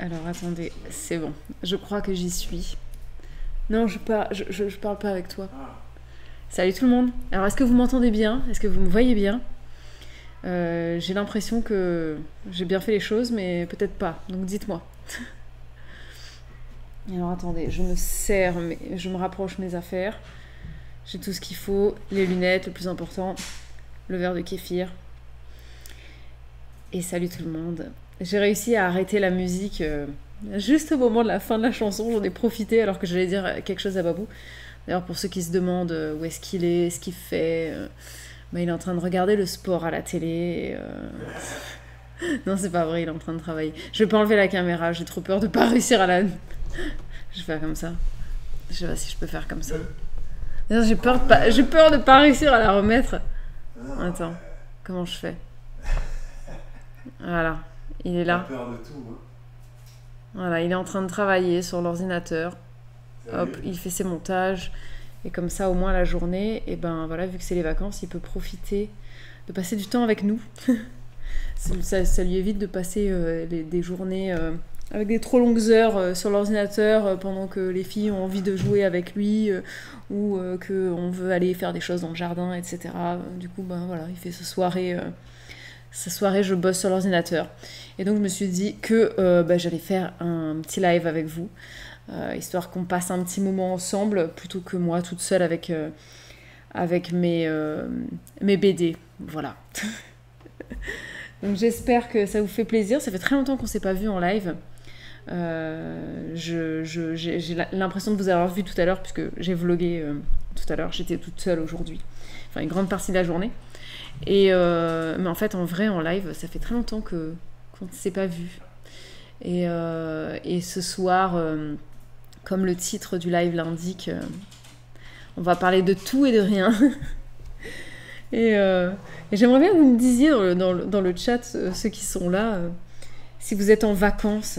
Alors attendez, c'est bon. Je crois que j'y suis. Non, je parle pas avec toi. Salut tout le monde. Alors est-ce que vous m'entendez bien? Est-ce que vous me voyez bien? J'ai l'impression que j'ai bien fait les choses, mais peut-être pas. Donc dites-moi. Alors attendez, je me sers, je me rapproche mes affaires. J'ai tout ce qu'il faut, les lunettes, le plus important, le verre de kéfir. Et salut tout le monde. J'ai réussi à arrêter la musique juste au moment de la fin de la chanson. J'en ai profité alors que j'allais dire quelque chose à Babou. D'ailleurs, pour ceux qui se demandent où est-ce qu'il est, ce qu'il fait, bah, il est en train de regarder le sport à la télé. Non, c'est pas vrai, il est en train de travailler. Je vais pas enlever la caméra, j'ai trop peur de pas réussir à la... Je vais faire comme ça. Je sais pas si je peux faire comme ça. Non, j'ai peur de pas réussir à la remettre. Attends, comment je fais? Voilà, il est là. Peur de tout, hein. Voilà, il est en train de travailler sur l'ordinateur. Hop, il fait ses montages. Et comme ça, au moins la journée, et ben voilà, vu que c'est les vacances, il peut profiter de passer du temps avec nous. Ça lui évite de passer des journées avec des trop longues heures sur l'ordinateur pendant que les filles ont envie de jouer avec lui ou qu'on veut aller faire des choses dans le jardin, etc. Du coup, ben voilà, il fait sa soirée, je bosse sur l'ordinateur. Et donc, je me suis dit que j'allais faire un petit live avec vous, histoire qu'on passe un petit moment ensemble, plutôt que moi, toute seule avec mes BD. Voilà. Donc j'espère que ça vous fait plaisir. Ça fait très longtemps qu'on ne s'est pas vu en live. J'ai l'impression de vous avoir vu tout à l'heure, puisque j'ai vlogué tout à l'heure. J'étais toute seule aujourd'hui. Enfin, une grande partie de la journée. Mais en fait, en vrai, en live, ça fait très longtemps qu'on ne s'est pas vu. Et ce soir, comme le titre du live l'indique, on va parler de tout et de rien. Et j'aimerais bien que vous me disiez dans le chat, ceux qui sont là, si vous êtes en vacances,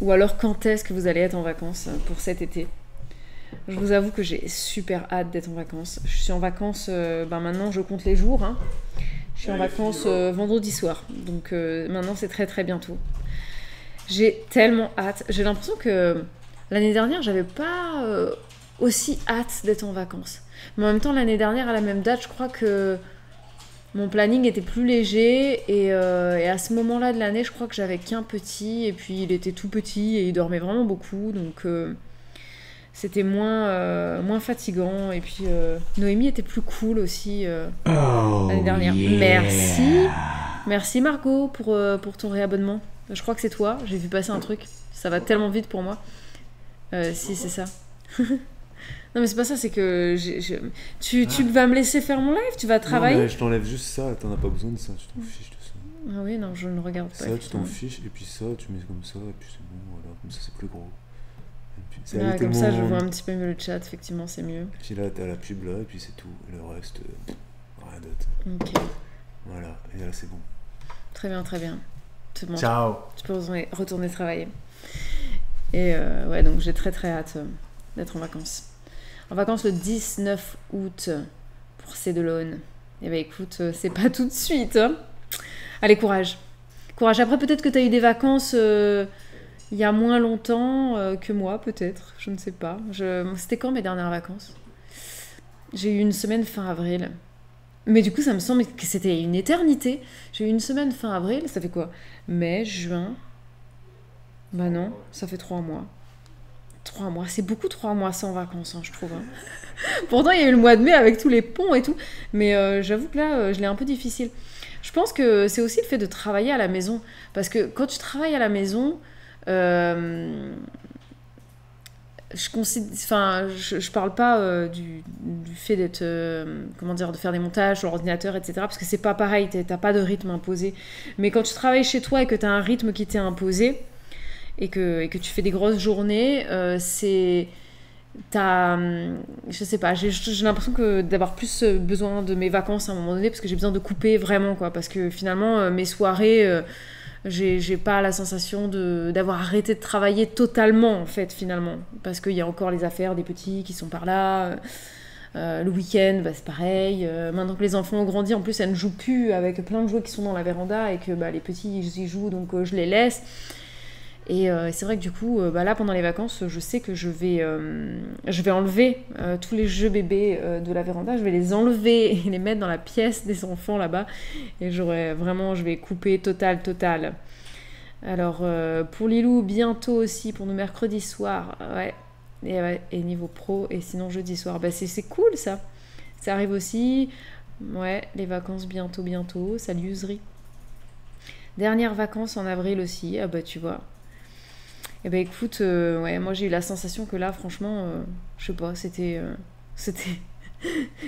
ou alors quand est-ce que vous allez être en vacances pour cet été. Je vous avoue que j'ai super hâte d'être en vacances. Je suis en vacances, maintenant je compte les jours. Hein. Je suis en vacances vendredi soir, donc maintenant c'est très très bientôt. J'ai tellement hâte. J'ai l'impression que l'année dernière, j'avais pas aussi hâte d'être en vacances. Mais en même temps, l'année dernière, à la même date, je crois que mon planning était plus léger. Et à ce moment-là de l'année, je crois que j'avais qu'un petit. Et puis, il était tout petit et il dormait vraiment beaucoup. Donc, c'était moins fatigant. Et puis, Noémie était plus cool aussi l'année dernière. Yeah. Merci Margot pour ton réabonnement. Je crois que c'est toi. J'ai vu passer un truc. Ça va tellement vite pour moi. Si, c'est ça. Non mais c'est pas ça, c'est que tu vas me laisser faire mon live, tu vas travailler. Non mais je t'enlève juste ça, t'en as pas besoin de ça, tu t'en fiches de ça. Ah oui, non, je ne regarde pas. Ça, tu t'en fiches, et puis ça, tu mets comme ça, et puis c'est bon, voilà, comme ça c'est plus gros. Puis, comme ça, je vois un petit peu mieux le chat, effectivement, c'est mieux. Et puis là, t'as la pub là, et puis c'est tout, et le reste, rien d'autre. Ok. Voilà, et là c'est bon. Très bien, très bien. Bon, ciao. Tu peux retourner travailler. Et ouais, donc j'ai très très hâte d'être en vacances. En vacances le 19 août pour Cédolone. Et bah écoute, c'est pas tout de suite. Hein. Allez, courage. Courage. Après, peut-être que t'as eu des vacances il y a moins longtemps que moi, peut-être. Je ne sais pas. C'était quand mes dernières vacances? J'ai eu une semaine fin avril. Mais du coup, ça me semble que c'était une éternité. J'ai eu une semaine fin avril. Ça fait quoi? Mai, juin. Bah non, ça fait 3 mois. 3 mois, c'est beaucoup 3 mois sans vacances, hein, je trouve. Hein. Pourtant, il y a eu le mois de mai avec tous les ponts et tout. Mais j'avoue que là, je l'ai un peu difficile. Je pense que c'est aussi le fait de travailler à la maison. Parce que quand tu travailles à la maison, je parle pas du fait d'être... de faire des montages sur l'ordinateur, etc. Parce que c'est pas pareil, t'as pas de rythme imposé. Mais quand tu travailles chez toi et que t'as un rythme qui t'est imposé... Et que tu fais des grosses journées, je sais pas, j'ai l'impression d'avoir plus besoin de mes vacances à un moment donné parce que j'ai besoin de couper vraiment, quoi, parce que finalement mes soirées, j'ai pas la sensation d'avoir arrêté de travailler totalement en fait finalement, parce qu'il y a encore les affaires des petits qui sont par là. Le week-end, c'est pareil. Maintenant que les enfants ont grandi, en plus elles ne jouent plus avec plein de jouets qui sont dans la véranda et que les petits ils y jouent, donc je les laisse. Et c'est vrai que du coup, là, pendant les vacances, je sais que je vais enlever tous les jeux bébés de la véranda. Je vais les enlever et les mettre dans la pièce des enfants là-bas. Et je vais couper total. Alors, pour Lilou, bientôt aussi, pour nos mercredis soirs. Ouais. Et niveau pro, et sinon jeudi soir. C'est cool, ça. Ça arrive aussi. Ouais, les vacances bientôt. Salut, Usri. Dernières vacances en avril aussi. Ah bah, tu vois. Eh ben écoute, moi j'ai eu la sensation que là, franchement, je sais pas, c'était...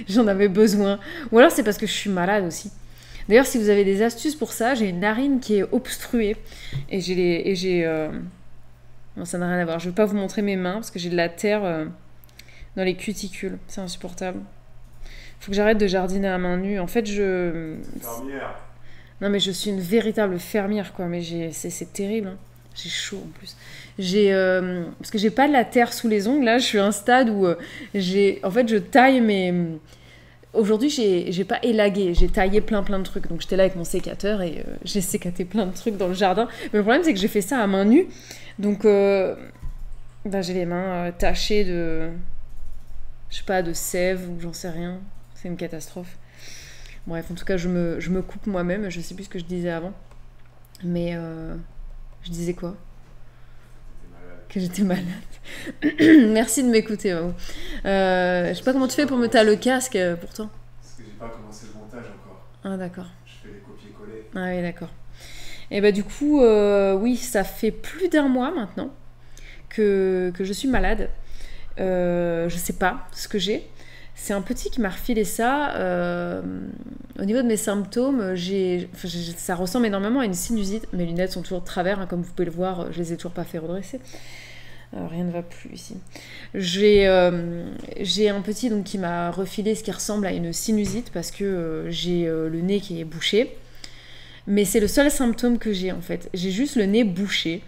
J'en avais besoin. Ou alors c'est parce que je suis malade aussi. D'ailleurs, si vous avez des astuces pour ça, j'ai une narine qui est obstruée. Non, ça n'a rien à voir. Je vais pas vous montrer mes mains parce que j'ai de la terre dans les cuticules. C'est insupportable. Faut que j'arrête de jardiner à main nue. En fait, Fermière. Non, mais je suis une véritable fermière, quoi. Mais c'est terrible, hein. J'ai chaud en plus. Parce que j'ai pas de la terre sous les ongles. Là, je suis à un stade où en fait, je taille mes... Aujourd'hui, j'ai pas élagué. J'ai taillé plein de trucs. Donc, j'étais là avec mon sécateur et j'ai sécaté plein de trucs dans le jardin. Mais le problème, c'est que j'ai fait ça à main nue. Donc, j'ai les mains tachées de... Je sais pas, de sève ou j'en sais rien. C'est une catastrophe. Bref, en tout cas, je me coupe moi-même. Je sais plus ce que je disais avant. Mais... Je disais quoi? Que j'étais malade. Merci de m'écouter. Je sais pas comment tu fais pour me taire le casque pourtant. Parce que j'ai pas commencé le montage encore. Ah d'accord. Je fais les copier-coller. Ah oui, d'accord. Et bah du coup, oui, ça fait plus d'un mois maintenant que je suis malade. Je sais pas ce que j'ai. C'est un petit qui m'a refilé ça. Au niveau de mes symptômes, ça ressemble énormément à une sinusite. Mes lunettes sont toujours de travers, hein, comme vous pouvez le voir, je les ai toujours pas fait redresser. Rien ne va plus ici. J'ai un petit donc, qui m'a refilé ce qui ressemble à une sinusite parce que j'ai le nez qui est bouché. Mais c'est le seul symptôme que j'ai en fait. J'ai juste le nez bouché.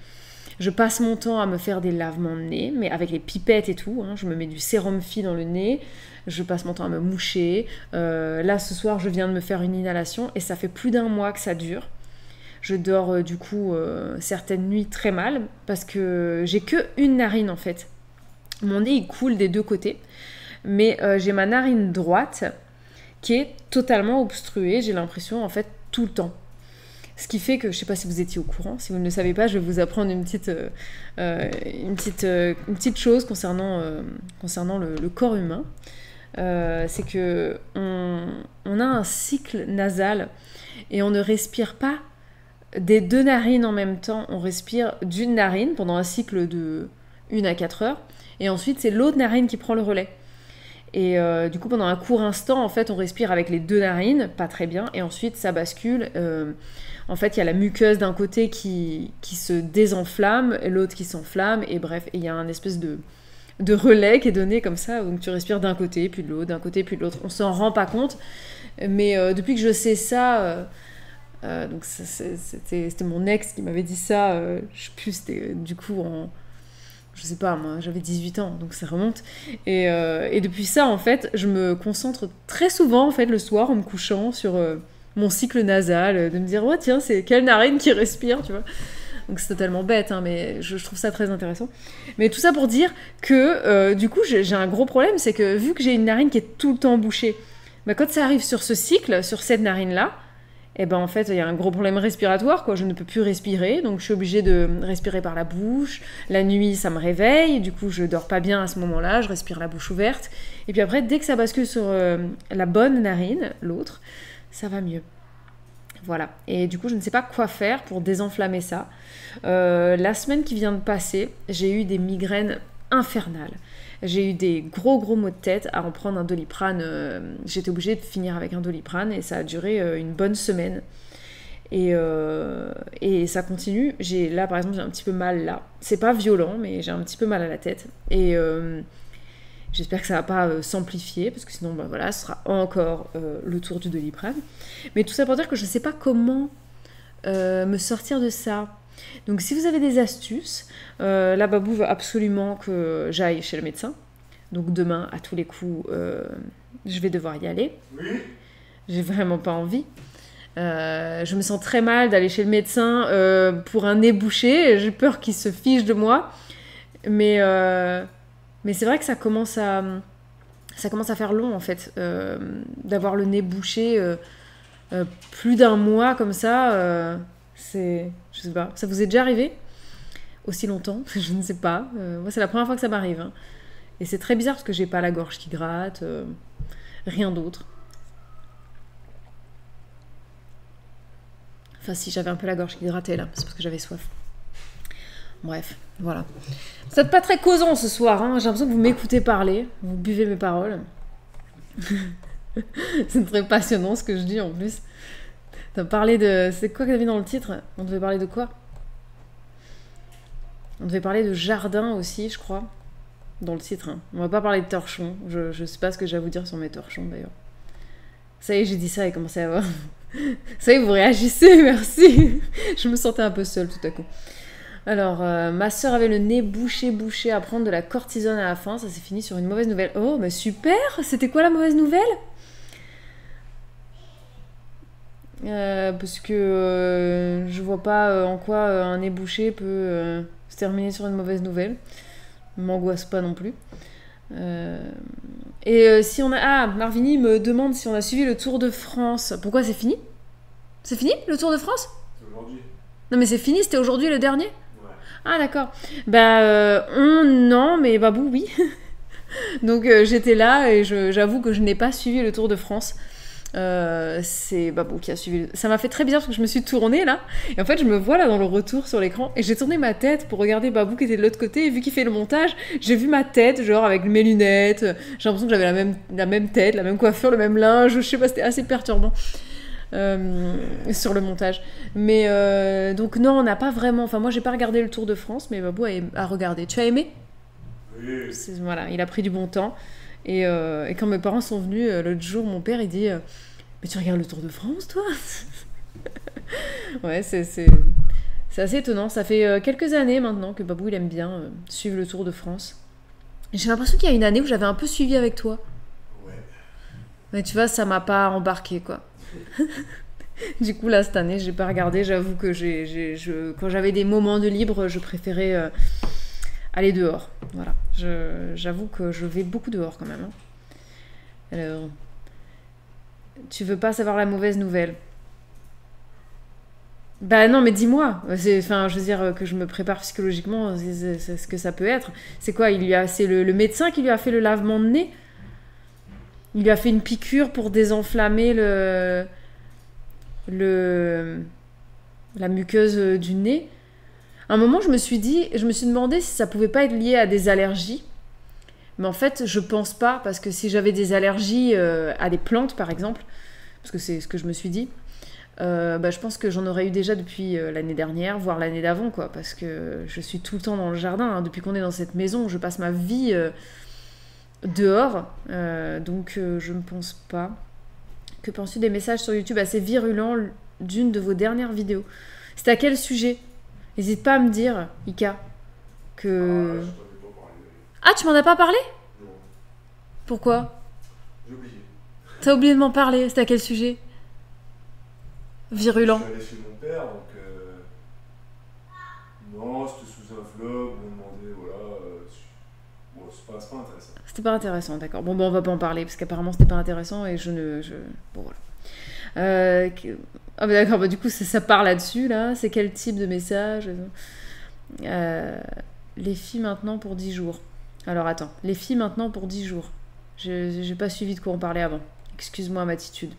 Je passe mon temps à me faire des lavements de nez, mais avec les pipettes et tout. Hein, je me mets du sérum Phi dans le nez. Je passe mon temps à me moucher. Là, ce soir, je viens de me faire une inhalation et ça fait plus d'un mois que ça dure. Je dors du coup certaines nuits très mal parce que j'ai que une narine en fait. Mon nez, il coule des deux côtés. Mais j'ai ma narine droite qui est totalement obstruée. J'ai l'impression en fait tout le temps. Ce qui fait que, je ne sais pas si vous étiez au courant, si vous ne le savez pas, je vais vous apprendre une petite chose concernant le corps humain. C'est que on a un cycle nasal et on ne respire pas des deux narines en même temps. On respire d'une narine pendant un cycle de 1 à 4 heures et ensuite c'est l'autre narine qui prend le relais. Et du coup pendant un court instant en fait on respire avec les deux narines, pas très bien, et ensuite ça bascule. En fait il y a la muqueuse d'un côté qui se désenflamme et l'autre qui s'enflamme, et bref, il y a un espèce de relais qui est donné comme ça, donc tu respires d'un côté puis de l'autre, d'un côté puis de l'autre. On s'en rend pas compte, mais depuis que je sais ça, donc c'était mon ex qui m'avait dit ça, je sais plus, c'était du coup je sais pas, moi j'avais 18 ans, donc ça remonte. Et depuis ça, en fait, je me concentre très souvent, en fait, le soir, en me couchant sur mon cycle nasal, de me dire, oh tiens, c'est quelle narine qui respire, tu vois. Donc c'est totalement bête, hein, mais je trouve ça très intéressant. Mais tout ça pour dire que, du coup, j'ai un gros problème, c'est que vu que j'ai une narine qui est tout le temps bouchée, bah, quand ça arrive sur ce cycle, sur cette narine-là, et ben en fait il y a un gros problème respiratoire, quoi. Je ne peux plus respirer, donc je suis obligée de respirer par la bouche. La nuit ça me réveille, du coup je dors pas bien à ce moment-là, je respire la bouche ouverte, et puis après dès que ça bascule sur la bonne narine, l'autre, ça va mieux. Voilà, et du coup je ne sais pas quoi faire pour désenflammer ça. La semaine qui vient de passer, j'ai eu des migraines infernales. J'ai eu des gros maux de tête à en prendre un Doliprane. J'étais obligée de finir avec un Doliprane et ça a duré une bonne semaine. Et ça continue. Là, par exemple, j'ai un petit peu mal là. C'est pas violent, mais j'ai un petit peu mal à la tête. Et j'espère que ça va pas s'amplifier, parce que sinon, bah, voilà, ce sera encore le tour du Doliprane. Mais tout ça pour dire que je sais pas comment me sortir de ça. Donc si vous avez des astuces, la Babou veut absolument que j'aille chez le médecin. Donc demain, à tous les coups, je vais devoir y aller. Oui. J'ai vraiment pas envie. Je me sens très mal d'aller chez le médecin pour un nez bouché. J'ai peur qu'il se fiche de moi. Mais c'est vrai que ça commence à faire long, en fait, d'avoir le nez bouché plus d'un mois comme ça. Je sais pas. Ça vous est déjà arrivé aussi longtemps? Je ne sais pas. Moi, c'est la première fois que ça m'arrive. Hein. Et c'est très bizarre parce que j'ai pas la gorge qui gratte, rien d'autre. Enfin, si j'avais un peu la gorge qui grattait là, c'est parce que j'avais soif. Bref, voilà. Vous n'êtes pas très causant ce soir, hein. J'ai l'impression que vous m'écoutez parler, vous buvez mes paroles. C'est très passionnant ce que je dis en plus. T'as parlé de... C'est quoi que t'as mis dans le titre? On devait parler de quoi? On devait parler de jardin aussi, je crois, dans le titre. Hein. On va pas parler de torchons. Je sais pas ce que j'ai à vous dire sur mes torchons d'ailleurs. Ça y est, j'ai dit ça et commencé à voir. Ça y est, vous réagissez, merci. Je me sentais un peu seule tout à coup. Alors, ma soeur avait le nez bouché à prendre de la cortisone à la fin. Ça s'est fini sur une mauvaise nouvelle. Oh, mais super! C'était quoi la mauvaise nouvelle? Parce que je vois pas en quoi un nez bouché peut se terminer sur une mauvaise nouvelle. M'angoisse pas non plus. Si on a... Ah, Marvini me demande si on a suivi le Tour de France. Pourquoi c'est fini? C'est fini le Tour de France? C'est aujourd'hui. Non mais c'est fini, c'était aujourd'hui le dernier? Ouais. Ah d'accord. Non, mais Babou oui. Donc j'étais là et j'avoue que je n'ai pas suivi le Tour de France. C'est Babou qui a suivi. Ça m'a fait très bizarre parce que je me suis tournée là et en fait je me vois là dans le retour sur l'écran et j'ai tourné ma tête pour regarder Babou qui était de l'autre côté et vu qu'il fait le montage j'ai vu ma tête genre avec mes lunettes, j'ai l'impression que j'avais la même tête, la même coiffure, le même linge, je sais pas, c'était assez perturbant sur le montage mais donc non on n'a pas vraiment, enfin moi j'ai pas regardé le Tour de France mais Babou a regardé. Tu as aimé? Oui. Voilà, il a pris du bon temps. Et quand mes parents sont venus l'autre jour, mon père il dit mais tu regardes le Tour de France toi? Ouais, c'est assez étonnant. Ça fait quelques années maintenant que Babou il aime bien suivre le Tour de France. J'ai l'impression qu'il y a une année où j'avais un peu suivi avec toi. Ouais. Mais tu vois, ça m'a pas embarqué quoi. Du coup là cette année j'ai pas regardé. J'avoue que quand j'avais des moments de libre, je préférais aller dehors. Voilà. J'avoue que je vais beaucoup dehors quand même. Hein. Alors, tu veux pas savoir la mauvaise nouvelle? Bah non, mais dis-moi. Enfin, je veux dire que je me prépare psychologiquement. C'est ce que ça peut être. C'est quoi? C'est le médecin qui lui a fait le lavement de nez? Il lui a fait une piqûre pour désenflammer la muqueuse du nez. À un moment, je me suis demandé si ça pouvait pas être lié à des allergies. Mais en fait, je pense pas, parce que si j'avais des allergies à des plantes, par exemple, parce que c'est ce que je me suis dit, je pense que j'en aurais eu déjà depuis l'année dernière, voire l'année d'avant, quoi, parce que je suis tout le temps dans le jardin. Hein. Depuis qu'on est dans cette maison, je passe ma vie dehors, donc je ne pense pas. Que penses-tu des messages sur YouTube assez virulents d'une de vos dernières vidéos? C'était à quel sujet? N'hésite pas à me dire, Ika, que... Ah, je t'en ai pas parlé. Ah, tu m'en as pas parlé? Non, Pourquoi? j'ai oublié. T'as oublié de m'en parler, c'était à quel sujet? Virulent. Je suis allé chez mon père, donc... Non, c'était sous un vlog, on me demandait, voilà... Bon, c'est pas intéressant. C'était pas intéressant, d'accord. Bon, on va pas en parler, parce qu'apparemment c'était pas intéressant et Bon, voilà. Ah, bah d'accord, du coup, ça part là-dessus, là. C'est quel type de message? Les filles maintenant pour 10 jours. Alors, attends. Les filles maintenant pour 10 jours. J'ai pas suivi de quoi on parlait avant. Excuse-moi, Matitude.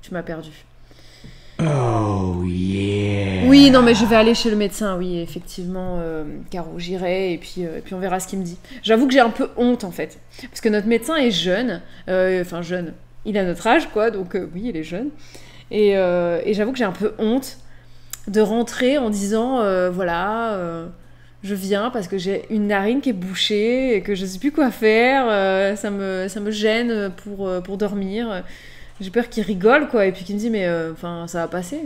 Tu m'as perdu. Oh yeah. Oui, non, mais je vais aller chez le médecin, oui, effectivement, Caro, j'irai, et puis on verra ce qu'il me dit. J'avoue que j'ai un peu honte, en fait, parce que notre médecin est jeune, enfin jeune, il a notre âge, quoi, donc oui, il est jeune, et j'avoue que j'ai un peu honte de rentrer en disant, je viens parce que j'ai une narine qui est bouchée, et que je sais plus quoi faire, ça me gêne pour dormir. J'ai peur qu'il rigole, quoi, et puis qu'il me dit, mais ça va passer.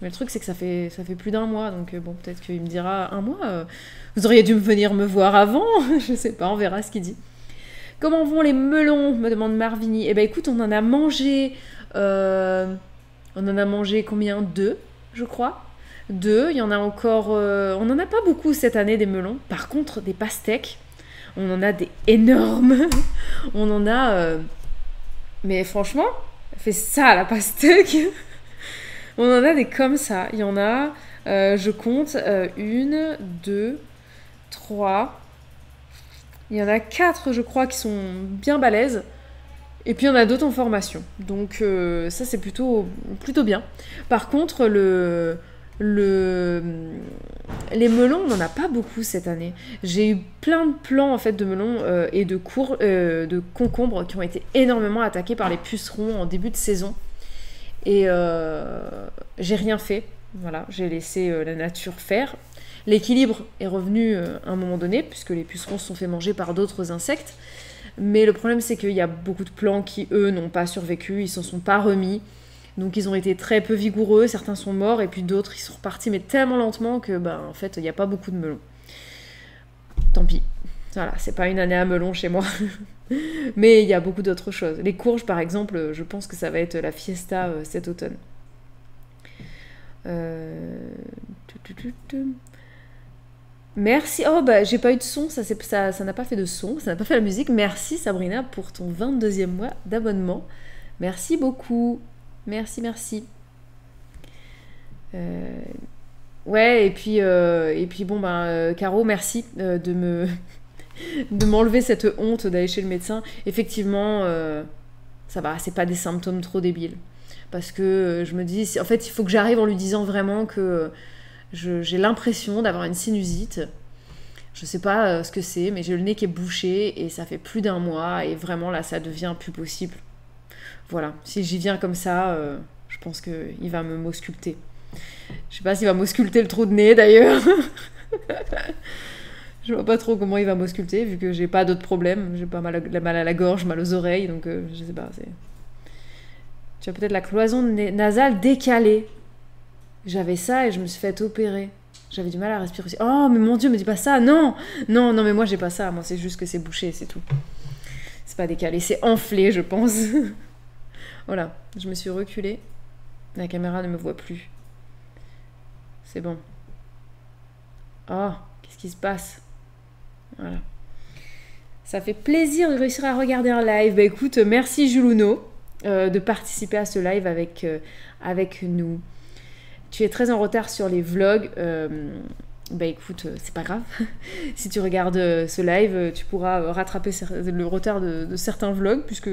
Mais le truc, c'est que ça fait plus d'un mois, donc bon, peut-être qu'il me dira un mois. Vous auriez dû venir me voir avant. Je sais pas, on verra ce qu'il dit. Comment vont les melons? Me demande Marvini. Eh ben écoute, on en a mangé On en a mangé combien? 2, je crois. 2. Il y en a encore... on n'en a pas beaucoup cette année des melons. Par contre, des pastèques, on en a des énormes. On en a... Mais franchement, fait ça la pastèque. On en a des comme ça. Il y en a, je compte, 1, 2, 3. Il y en a 4, je crois, qui sont bien balèzes. Et puis il y en a d'autres en formation. Donc ça, c'est plutôt bien. Par contre, les melons, on n'en a pas beaucoup cette année. J'ai eu plein de plants en fait, de melons et de concombres qui ont été énormément attaqués par les pucerons en début de saison. Et j'ai rien fait. Voilà, j'ai laissé la nature faire. L'équilibre est revenu à un moment donné, puisque les pucerons se sont fait manger par d'autres insectes. Mais le problème, c'est qu'il y a beaucoup de plants qui, eux, n'ont pas survécu, ils s'en sont pas remis. Donc ils ont été très peu vigoureux, certains sont morts, et puis d'autres, ils sont repartis, mais tellement lentement que, en fait, il n'y a pas beaucoup de melons. Tant pis. Voilà, c'est pas une année à melons chez moi. Mais il y a beaucoup d'autres choses. Les courges, par exemple, je pense que ça va être la fiesta cet automne. Merci. Oh, j'ai pas eu de son, ça n'a pas fait de son, ça n'a pas fait la musique. Merci Sabrina pour ton 22e mois d'abonnement. Merci beaucoup. Merci. Ouais, et puis Caro, merci de m'enlever cette honte d'aller chez le médecin. Effectivement, ça va, c'est pas des symptômes trop débiles. Parce que je me dis, en fait, il faut que j'arrive en lui disant vraiment que j'ai l'impression d'avoir une sinusite. Je sais pas ce que c'est, mais j'ai le nez qui est bouché et ça fait plus d'1 mois et vraiment là, ça devient plus possible. Voilà, si j'y viens comme ça, je pense qu'il va m'ausculter. Je sais pas s'il va m'ausculter le trou de nez d'ailleurs. Je vois pas trop comment il va m'ausculter vu que j'ai pas d'autres problèmes. J'ai pas mal à la gorge, mal aux oreilles, donc je sais pas. Tu as peut-être la cloison nasale décalée. J'avais ça et je me suis fait opérer. J'avais du mal à respirer aussi. Oh, mais mon Dieu, me dis pas ça. Non, mais moi j'ai pas ça. Moi c'est juste que c'est bouché, c'est tout. C'est pas décalé, c'est enflé, je pense. Voilà, je me suis reculée. La caméra ne me voit plus. C'est bon. Oh, qu'est-ce qui se passe? Voilà. Ça fait plaisir de réussir à regarder un live. Écoute, merci Juluno de participer à ce live avec nous. Tu es très en retard sur les vlogs. Écoute, c'est pas grave. Si tu regardes ce live, tu pourras rattraper le retard de certains vlogs, puisque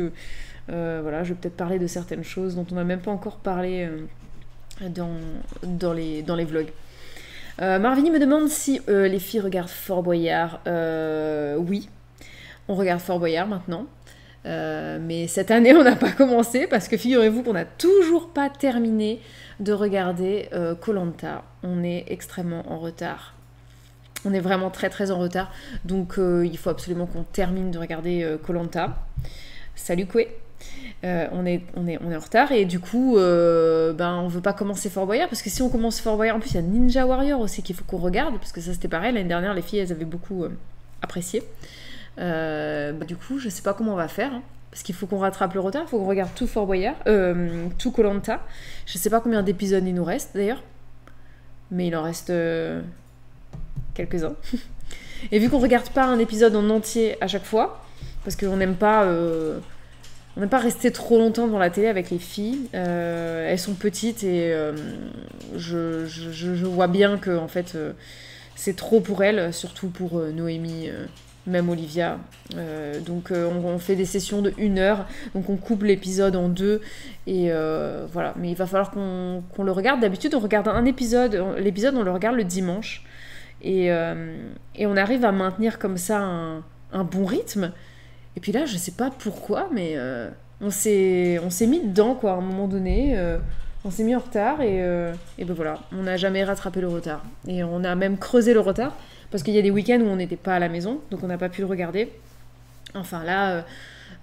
voilà, je vais peut-être parler de certaines choses dont on n'a même pas encore parlé dans les vlogs. Marvini me demande si les filles regardent Fort Boyard. Oui, on regarde Fort Boyard maintenant. Mais cette année, on n'a pas commencé parce que figurez-vous qu'on n'a toujours pas terminé de regarder Koh-Lanta. On est extrêmement en retard. On est vraiment très très en retard. Donc il faut absolument qu'on termine de regarder Koh-Lanta. Salut Koué. On est en retard et du coup on veut pas commencer Fort Boyard parce que si on commence Fort Boyard, en plus il y a Ninja Warrior aussi qu'il faut qu'on regarde parce que ça c'était pareil l'année dernière, les filles elles avaient beaucoup apprécié. Du coup je sais pas comment on va faire parce qu'il faut qu'on rattrape le retard, il faut qu'on regarde tout Fort Boyard, tout Koh-Lanta. Je sais pas combien d'épisodes il nous reste d'ailleurs, mais il en reste quelques-uns. Et vu qu'on regarde pas un épisode en entier à chaque fois parce qu'on n'aime pas rester trop longtemps devant la télé avec les filles. Elles sont petites et je vois bien que en fait, c'est trop pour elles, surtout pour Noémie, même Olivia. Donc on fait des sessions de 1 heure, donc on coupe l'épisode en 2 et voilà. Mais il va falloir qu'on le regarde. D'habitude, on regarde un épisode. L'épisode, on le regarde le dimanche et on arrive à maintenir comme ça un bon rythme. Et puis là, je sais pas pourquoi, mais on s'est mis dedans, quoi, à un moment donné. On s'est mis en retard et ben voilà, on n'a jamais rattrapé le retard. Et on a même creusé le retard, parce qu'il y a des week-ends où on n'était pas à la maison, donc on n'a pas pu le regarder. Enfin là,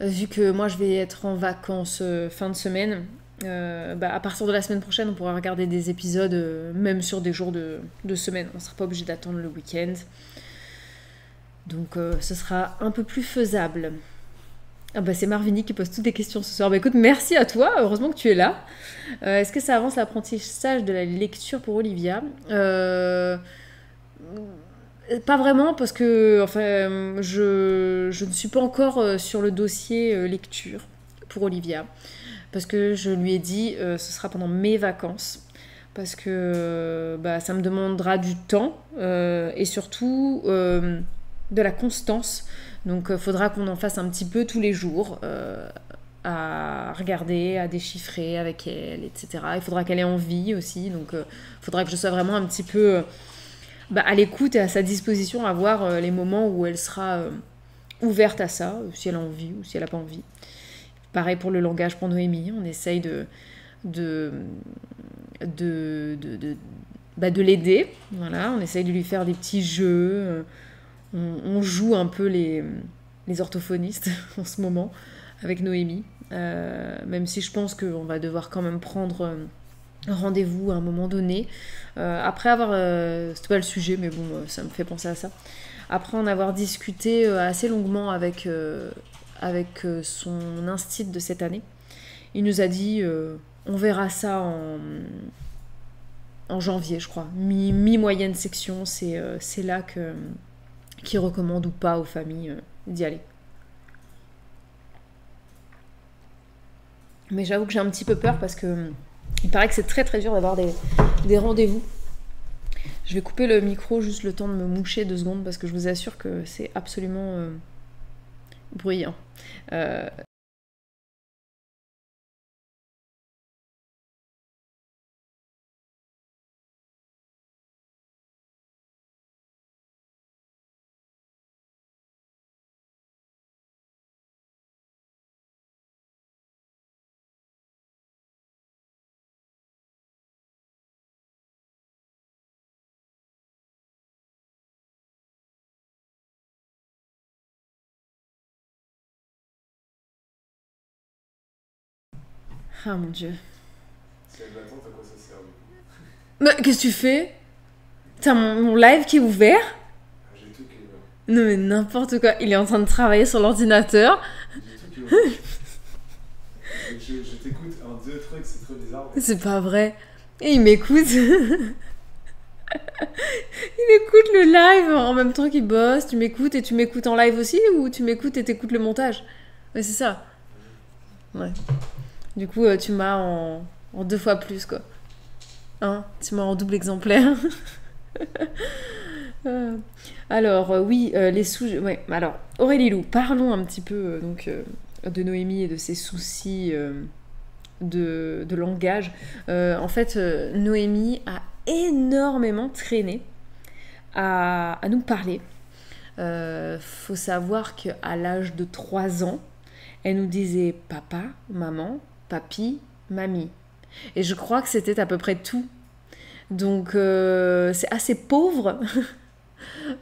vu que moi je vais être en vacances fin de semaine, à partir de la semaine prochaine, on pourra regarder des épisodes, même sur des jours de semaine. On ne sera pas obligé d'attendre le week-end. Donc ce sera un peu plus faisable. Ah bah c'est Marvini qui pose toutes les questions ce soir. Bah écoute, merci à toi, heureusement que tu es là. Est-ce que ça avance l'apprentissage de la lecture pour Olivia? Pas vraiment parce que enfin, je ne suis pas encore sur le dossier lecture pour Olivia. Parce que je lui ai dit ce sera pendant mes vacances. Parce que bah, ça me demandera du temps et surtout de la constance. Donc il faudra qu'on en fasse un petit peu tous les jours à regarder, à déchiffrer avec elle, etc. Il faudra qu'elle ait envie aussi. Donc il faudra que je sois vraiment un petit peu bah, à l'écoute et à sa disposition à voir les moments où elle sera ouverte à ça, si elle a envie ou si elle n'a pas envie. Pareil pour le langage pour Noémie, on essaye de, de l'aider. Voilà, on essaye de lui faire des petits jeux. On joue un peu les orthophonistes en ce moment avec Noémie. Même si je pense qu'on va devoir quand même prendre un rendez-vous à un moment donné. Après avoir... c'était pas le sujet, mais bon, ça me fait penser à ça. Après en avoir discuté assez longuement avec son instit de cette année, il nous a dit on verra ça en janvier, je crois. Mi-moyenne section, c'est là qu'il recommande ou pas aux familles d'y aller. Mais j'avoue que j'ai un petit peu peur parce que il paraît que c'est très très dur d'avoir des rendez-vous. Je vais couper le micro juste le temps de me moucher 2 secondes parce que je vous assure que c'est absolument bruyant. Ah mon dieu. Si elle m'attend, à quoi ça sert du coup? Mais qu'est-ce que tu fais? T'as mon live qui est ouvert? J'ai tout qui est ouvert. Non mais n'importe quoi, il est en train de travailler sur l'ordinateur. J'ai tout qui est ouvert. Je t'écoute, 1, 2 trucs, c'est trop bizarre. Mais... C'est pas vrai. Et il m'écoute. Il écoute le live en même temps qu'il bosse. Tu m'écoutes et tu m'écoutes en live aussi ou tu m'écoutes et t'écoutes le montage? Ouais, c'est ça. Ouais. Du coup, tu m'as en 2 fois plus, quoi. Hein? Tu m'as en double exemplaire. Alors, oui, les sous... Ouais, alors, Aurélie Lou, parlons un petit peu donc, de Noémie et de ses soucis de langage. En fait, Noémie a énormément traîné à nous parler. Faut savoir qu'à l'âge de 3 ans, elle nous disait papa, maman, papi, mamie. Et je crois que c'était à peu près tout. Donc c'est assez pauvre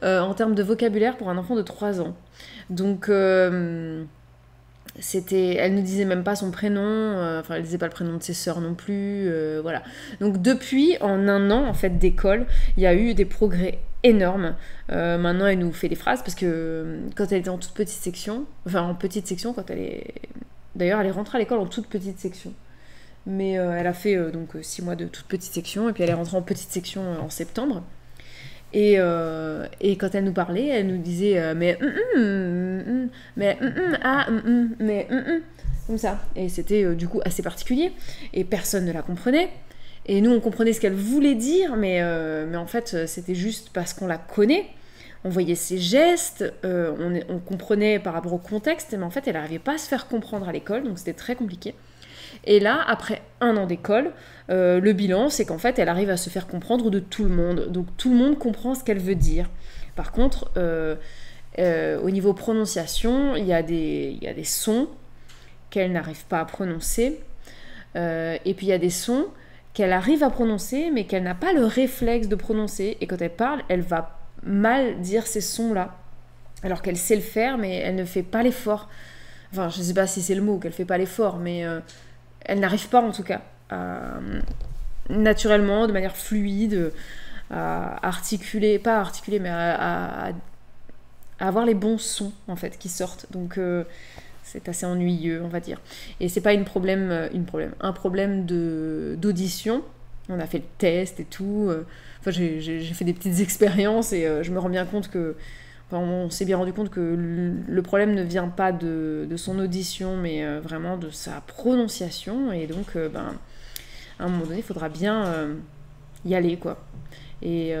en termes de vocabulaire pour un enfant de 3 ans. Donc elle ne disait même pas son prénom, enfin elle disait pas le prénom de ses sœurs non plus, voilà. Donc depuis, en 1 an en fait d'école, il y a eu des progrès énormes. Maintenant elle nous fait des phrases parce que quand elle était en toute petite section, enfin en petite section quand elle est... D'ailleurs elle est rentrée à l'école en toute petite section. Mais elle a fait donc 6 mois de toute petite section et puis elle est rentrée en petite section en septembre. Et quand elle nous parlait, elle nous disait mais comme ça. Et c'était du coup assez particulier. Et personne ne la comprenait. Et nous on comprenait ce qu'elle voulait dire, mais en fait c'était juste parce qu'on la connaît. On voyait ses gestes, on comprenait par rapport au contexte, mais en fait elle n'arrivait pas à se faire comprendre à l'école, donc c'était très compliqué. Et là, après 1 an d'école, le bilan, c'est qu'en fait, elle arrive à se faire comprendre de tout le monde. Donc tout le monde comprend ce qu'elle veut dire. Par contre, au niveau prononciation, il y a des sons qu'elle n'arrive pas à prononcer. Et puis il y a des sons qu'elle arrive à prononcer, mais qu'elle n'a pas le réflexe de prononcer. Et quand elle parle, elle va mal dire ces sons-là. Alors qu'elle sait le faire, mais elle ne fait pas l'effort. Enfin, je ne sais pas si c'est le mot, qu'elle ne fait pas l'effort, mais... elle n'arrive pas en tout cas naturellement, de manière fluide, à articuler, pas à articuler, mais à avoir les bons sons en fait qui sortent. Donc c'est assez ennuyeux, on va dire. Et c'est pas un problème d'audition. On a fait le test et tout. Enfin, j'ai fait des petites expériences et je me rends bien compte que... Enfin, on s'est bien rendu compte que le problème ne vient pas de son audition, mais vraiment de sa prononciation. Et donc, à un moment donné, il faudra bien y aller, quoi. Et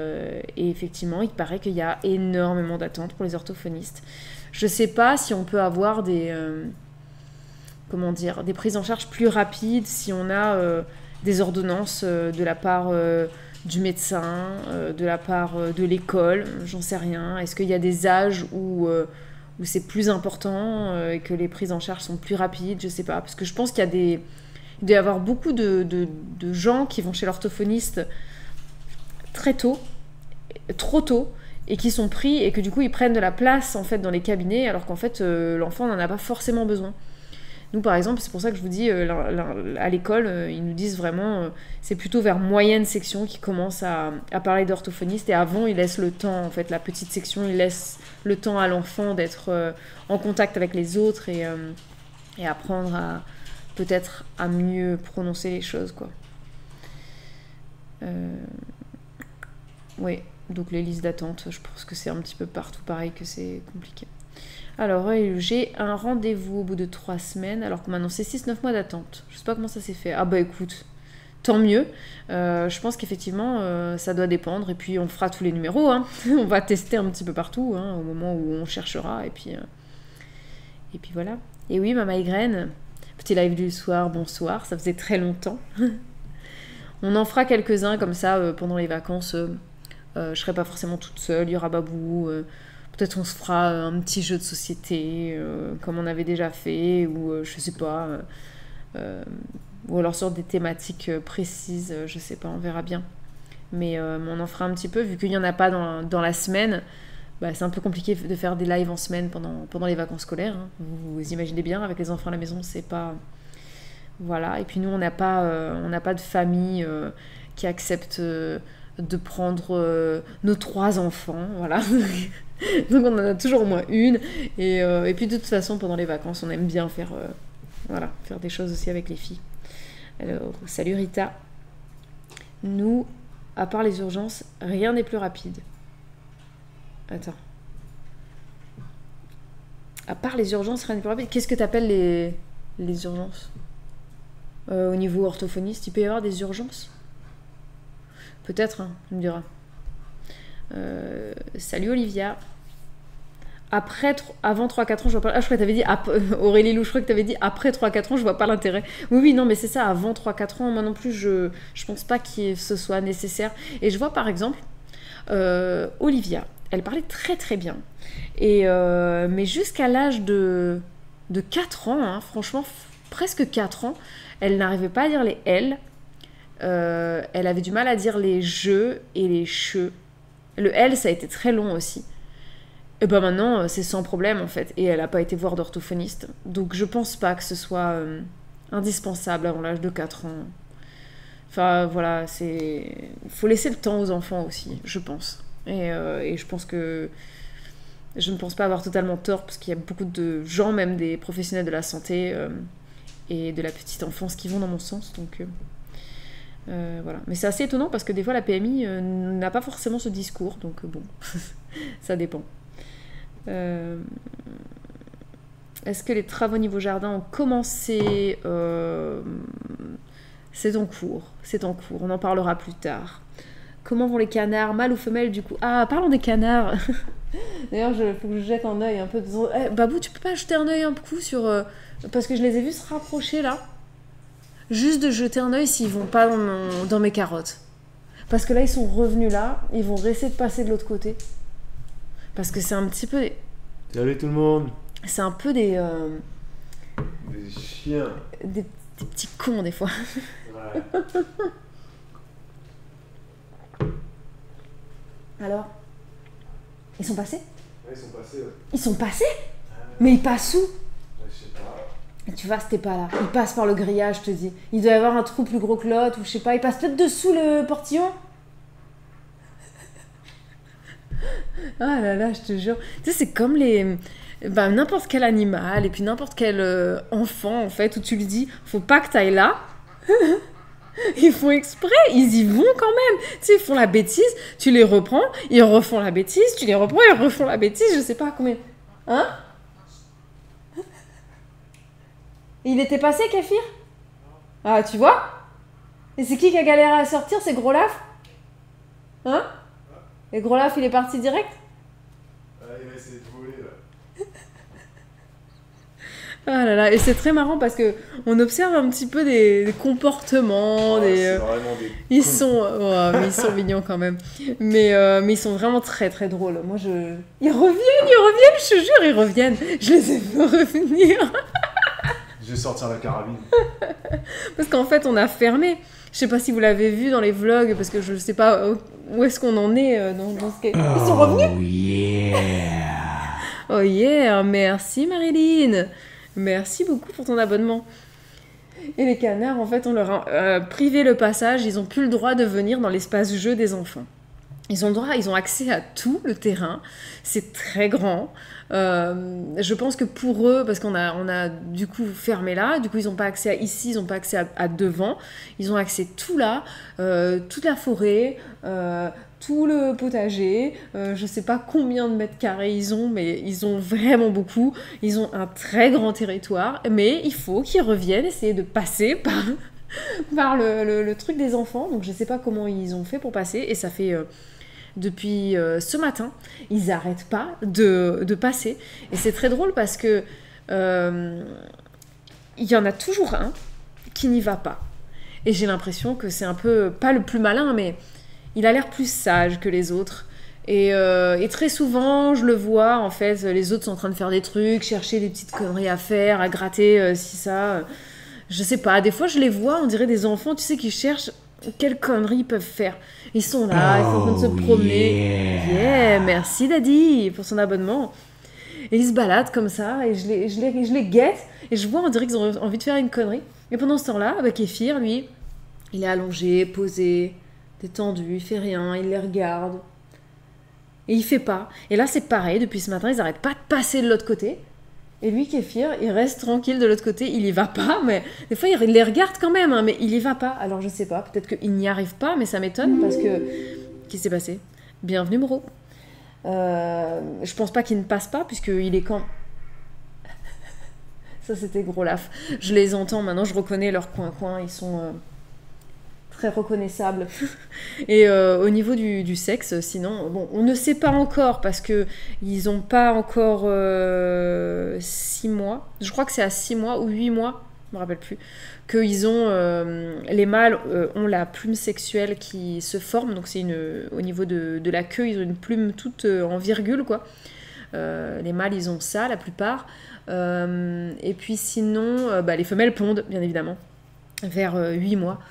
effectivement, il paraît qu'il y a énormément d'attentes pour les orthophonistes. Je sais pas si on peut avoir des prises en charge plus rapides, si on a des ordonnances de la part du médecin, de la part de l'école, j'en sais rien. Est-ce qu'il y a des âges où c'est plus important et que les prises en charge sont plus rapides? Je sais pas, parce que je pense qu'il doit y avoir beaucoup de gens qui vont chez l'orthophoniste très tôt, trop tôt, et qui sont pris et que du coup ils prennent de la place en fait dans les cabinets alors qu'en fait l'enfant n'en a pas forcément besoin. Nous par exemple, c'est pour ça que je vous dis à l'école ils nous disent vraiment c'est plutôt vers moyenne section qu'ils commencent à parler d'orthophoniste, et avant ils laissent le temps, en fait la petite section ils laissent le temps à l'enfant d'être en contact avec les autres et apprendre à peut-être à mieux prononcer les choses, quoi. Oui, donc les listes d'attente, je pense que c'est un petit peu partout pareil, que c'est compliqué. Alors, j'ai un rendez-vous au bout de 3 semaines, alors qu'on m'a annoncé 6-9 mois d'attente. Je sais pas comment ça s'est fait. Ah bah écoute, tant mieux. Je pense qu'effectivement, ça doit dépendre, et puis on fera tous les numéros, hein. On va tester un petit peu partout, hein, au moment où on cherchera, et puis voilà. Et oui, ma migraine, petit live du soir, bonsoir, ça faisait très longtemps. On en fera quelques-uns comme ça pendant les vacances. Je serai pas forcément toute seule, il y aura Babou. Peut-être on se fera un petit jeu de société comme on avait déjà fait, ou je sais pas. Ou alors sur des thématiques précises, je sais pas, on verra bien. Mais on en fera un petit peu, vu qu'il n'y en a pas dans la semaine. Bah, c'est un peu compliqué de faire des lives en semaine pendant les vacances scolaires, hein. Vous imaginez bien, avec les enfants à la maison, c'est pas... Voilà, et puis nous, on n'a pas de famille qui accepte de prendre nos 3 enfants, voilà. Donc on en a toujours au moins une, et puis de toute façon, pendant les vacances, on aime bien faire des choses aussi avec les filles. Alors, salut Rita. Nous, à part les urgences, rien n'est plus rapide. Attends. À part les urgences, rien n'est plus rapide. Qu'est-ce que t'appelles les urgences ? Au niveau orthophoniste, il peut y avoir des urgences ? Peut-être, hein, tu me diras. Salut Olivia. Avant 3-4 ans, je vois pas... Ah, je crois que t'avais dit... Aurélie Lou, je crois que t'avais dit après 3-4 ans, je vois pas l'intérêt. Oui, non, mais c'est ça, avant 3-4 ans, moi non plus, je pense pas que ce soit nécessaire. Et je vois par exemple, Olivia, elle parlait très très bien. Mais jusqu'à l'âge de 4 ans, hein, franchement, presque 4 ans, elle n'arrivait pas à dire les L. Elle avait du mal à dire les je et les che. Le L, ça a été très long aussi. Et ben maintenant, c'est sans problème en fait. Et elle n'a pas été voir d'orthophoniste. Donc je pense pas que ce soit indispensable avant l'âge de 4 ans. Enfin voilà, il faut laisser le temps aux enfants aussi, je pense. Et je pense que... Je ne pense pas avoir totalement tort, parce qu'il y a beaucoup de gens, même des professionnels de la santé et de la petite enfance, qui vont dans mon sens. Donc voilà. Mais c'est assez étonnant, parce que des fois la PMI n'a pas forcément ce discours. Donc bon, ça dépend. Est-ce que les travaux niveau jardin ont commencé? C'est en cours. On en parlera plus tard. Comment vont les canards, mâles ou femelles du coup? Ah, parlons des canards. D'ailleurs, faut que je jette un œil un peu. Babou, tu peux pas jeter un œil un coup sur... parce que je les ai vus se rapprocher là. Juste de jeter un œil s'ils vont pas dans mes carottes. Parce que là, ils sont revenus là. Ils vont essayer de passer de l'autre côté. Parce que c'est un petit peu... Salut tout le monde. C'est un peu des... Des chiens. Des petits cons des fois. Ouais. Alors, ils sont passés? Ouais, ils sont passés, ouais. Ils sont passés? Mais ils passent où? Ouais, je sais pas. Et tu vois, c'était pas là. Ils passent par le grillage, je te dis. Il doit y avoir un trou plus gros que l'autre, ou je sais pas. Ils passent peut-être dessous le portillon. Ah là là, je te jure. Tu sais, c'est comme les bah, n'importe quel animal et puis n'importe quel enfant en fait, où tu lui dis faut pas que t'ailles là. Ils font exprès, ils y vont quand même. Tu sais, ils font la bêtise, tu les reprends, ils refont la bêtise, tu les reprends, ils refont la bêtise, je sais pas combien. Hein? Il était passé, Kéfir? Ah, tu vois? Et c'est qui a galéré à sortir? C'est Gros Laf? Hein? Et Gros Laf, il est parti direct? Il va essayer de voler là. Ah là là, et c'est très marrant parce que on observe un petit peu des comportements, C'est vraiment des ils cons. sont, mais ils sont mignons quand même, mais ils sont vraiment très très drôles. Moi ils reviennent, je te jure, ils reviennent. Je les ai fait revenir Je vais sortir la carabine. parce qu'en fait on a fermé. Je sais pas si vous l'avez vu dans les vlogs parce que je sais pas où est-ce qu'on en est dans ce. Ils sont revenus. Oh yeah. Oh yeah, merci Marilyn. Merci beaucoup pour ton abonnement. Et les canards, en fait, on leur a privé le passage. Ils n'ont plus le droit de venir dans l'espace jeu des enfants. Ils ont accès à tout le terrain. C'est très grand. Je pense que pour eux, parce qu'on a du coup fermé là, du coup ils n'ont pas accès à ici, ils n'ont pas accès à devant. Ils ont accès tout là, toute la forêt, tout le potager. Je sais pas combien de mètres carrés ils ont, mais ils ont vraiment beaucoup. Ils ont un très grand territoire, mais il faut qu'ils reviennent essayer de passer par le truc des enfants. Donc je sais pas comment ils ont fait pour passer, et ça fait depuis ce matin, ils n'arrêtent pas de passer. Et c'est très drôle parce que il y en a toujours un qui n'y va pas. Et j'ai l'impression que c'est un peu, pas le plus malin, mais il a l'air plus sage que les autres. Et très souvent, je le vois, en fait, les autres sont en train de faire des trucs, chercher des petites conneries à faire, à gratter, si ça... je sais pas, des fois je les vois, on dirait des enfants, tu sais, qui cherchent quelles conneries ils peuvent faire. Ils sont là, ils sont en train de se promener. Yeah, merci Daddy pour son abonnement. Et ils se baladent comme ça, et je les guette, et je vois, on dirait qu'ils ont envie de faire une connerie. Et pendant ce temps-là, Kéfir, lui, il est allongé, posé, détendu, il fait rien, il les regarde. Et il fait pas. Et là, c'est pareil, depuis ce matin, ils n'arrêtent pas de passer de l'autre côté. Et lui, Kéfir, il reste tranquille de l'autre côté, il y va pas, mais des fois, il les regarde quand même, hein, mais il y va pas. Alors, je sais pas, peut-être qu'il n'y arrive pas, mais ça m'étonne, parce que... Qu'est-ce qui s'est passé? Bienvenue, Moro. Je pense pas qu'il ne passe pas, puisqu'il est quand... Ça, c'était Gros Laf. Je les entends maintenant, je reconnais leurs coin-coin, ils sont... très reconnaissable. Et au niveau du sexe, sinon, bon, on ne sait pas encore parce que ils n'ont pas encore 6 mois. Je crois que c'est à 6 mois ou 8 mois, je me rappelle plus, qu'ils ont les mâles ont la plume sexuelle qui se forme. Donc c'est au niveau de la queue, ils ont une plume toute en virgule, quoi. Les mâles, ils ont ça, la plupart. Et puis sinon, les femelles pondent, bien évidemment, vers 8 mois.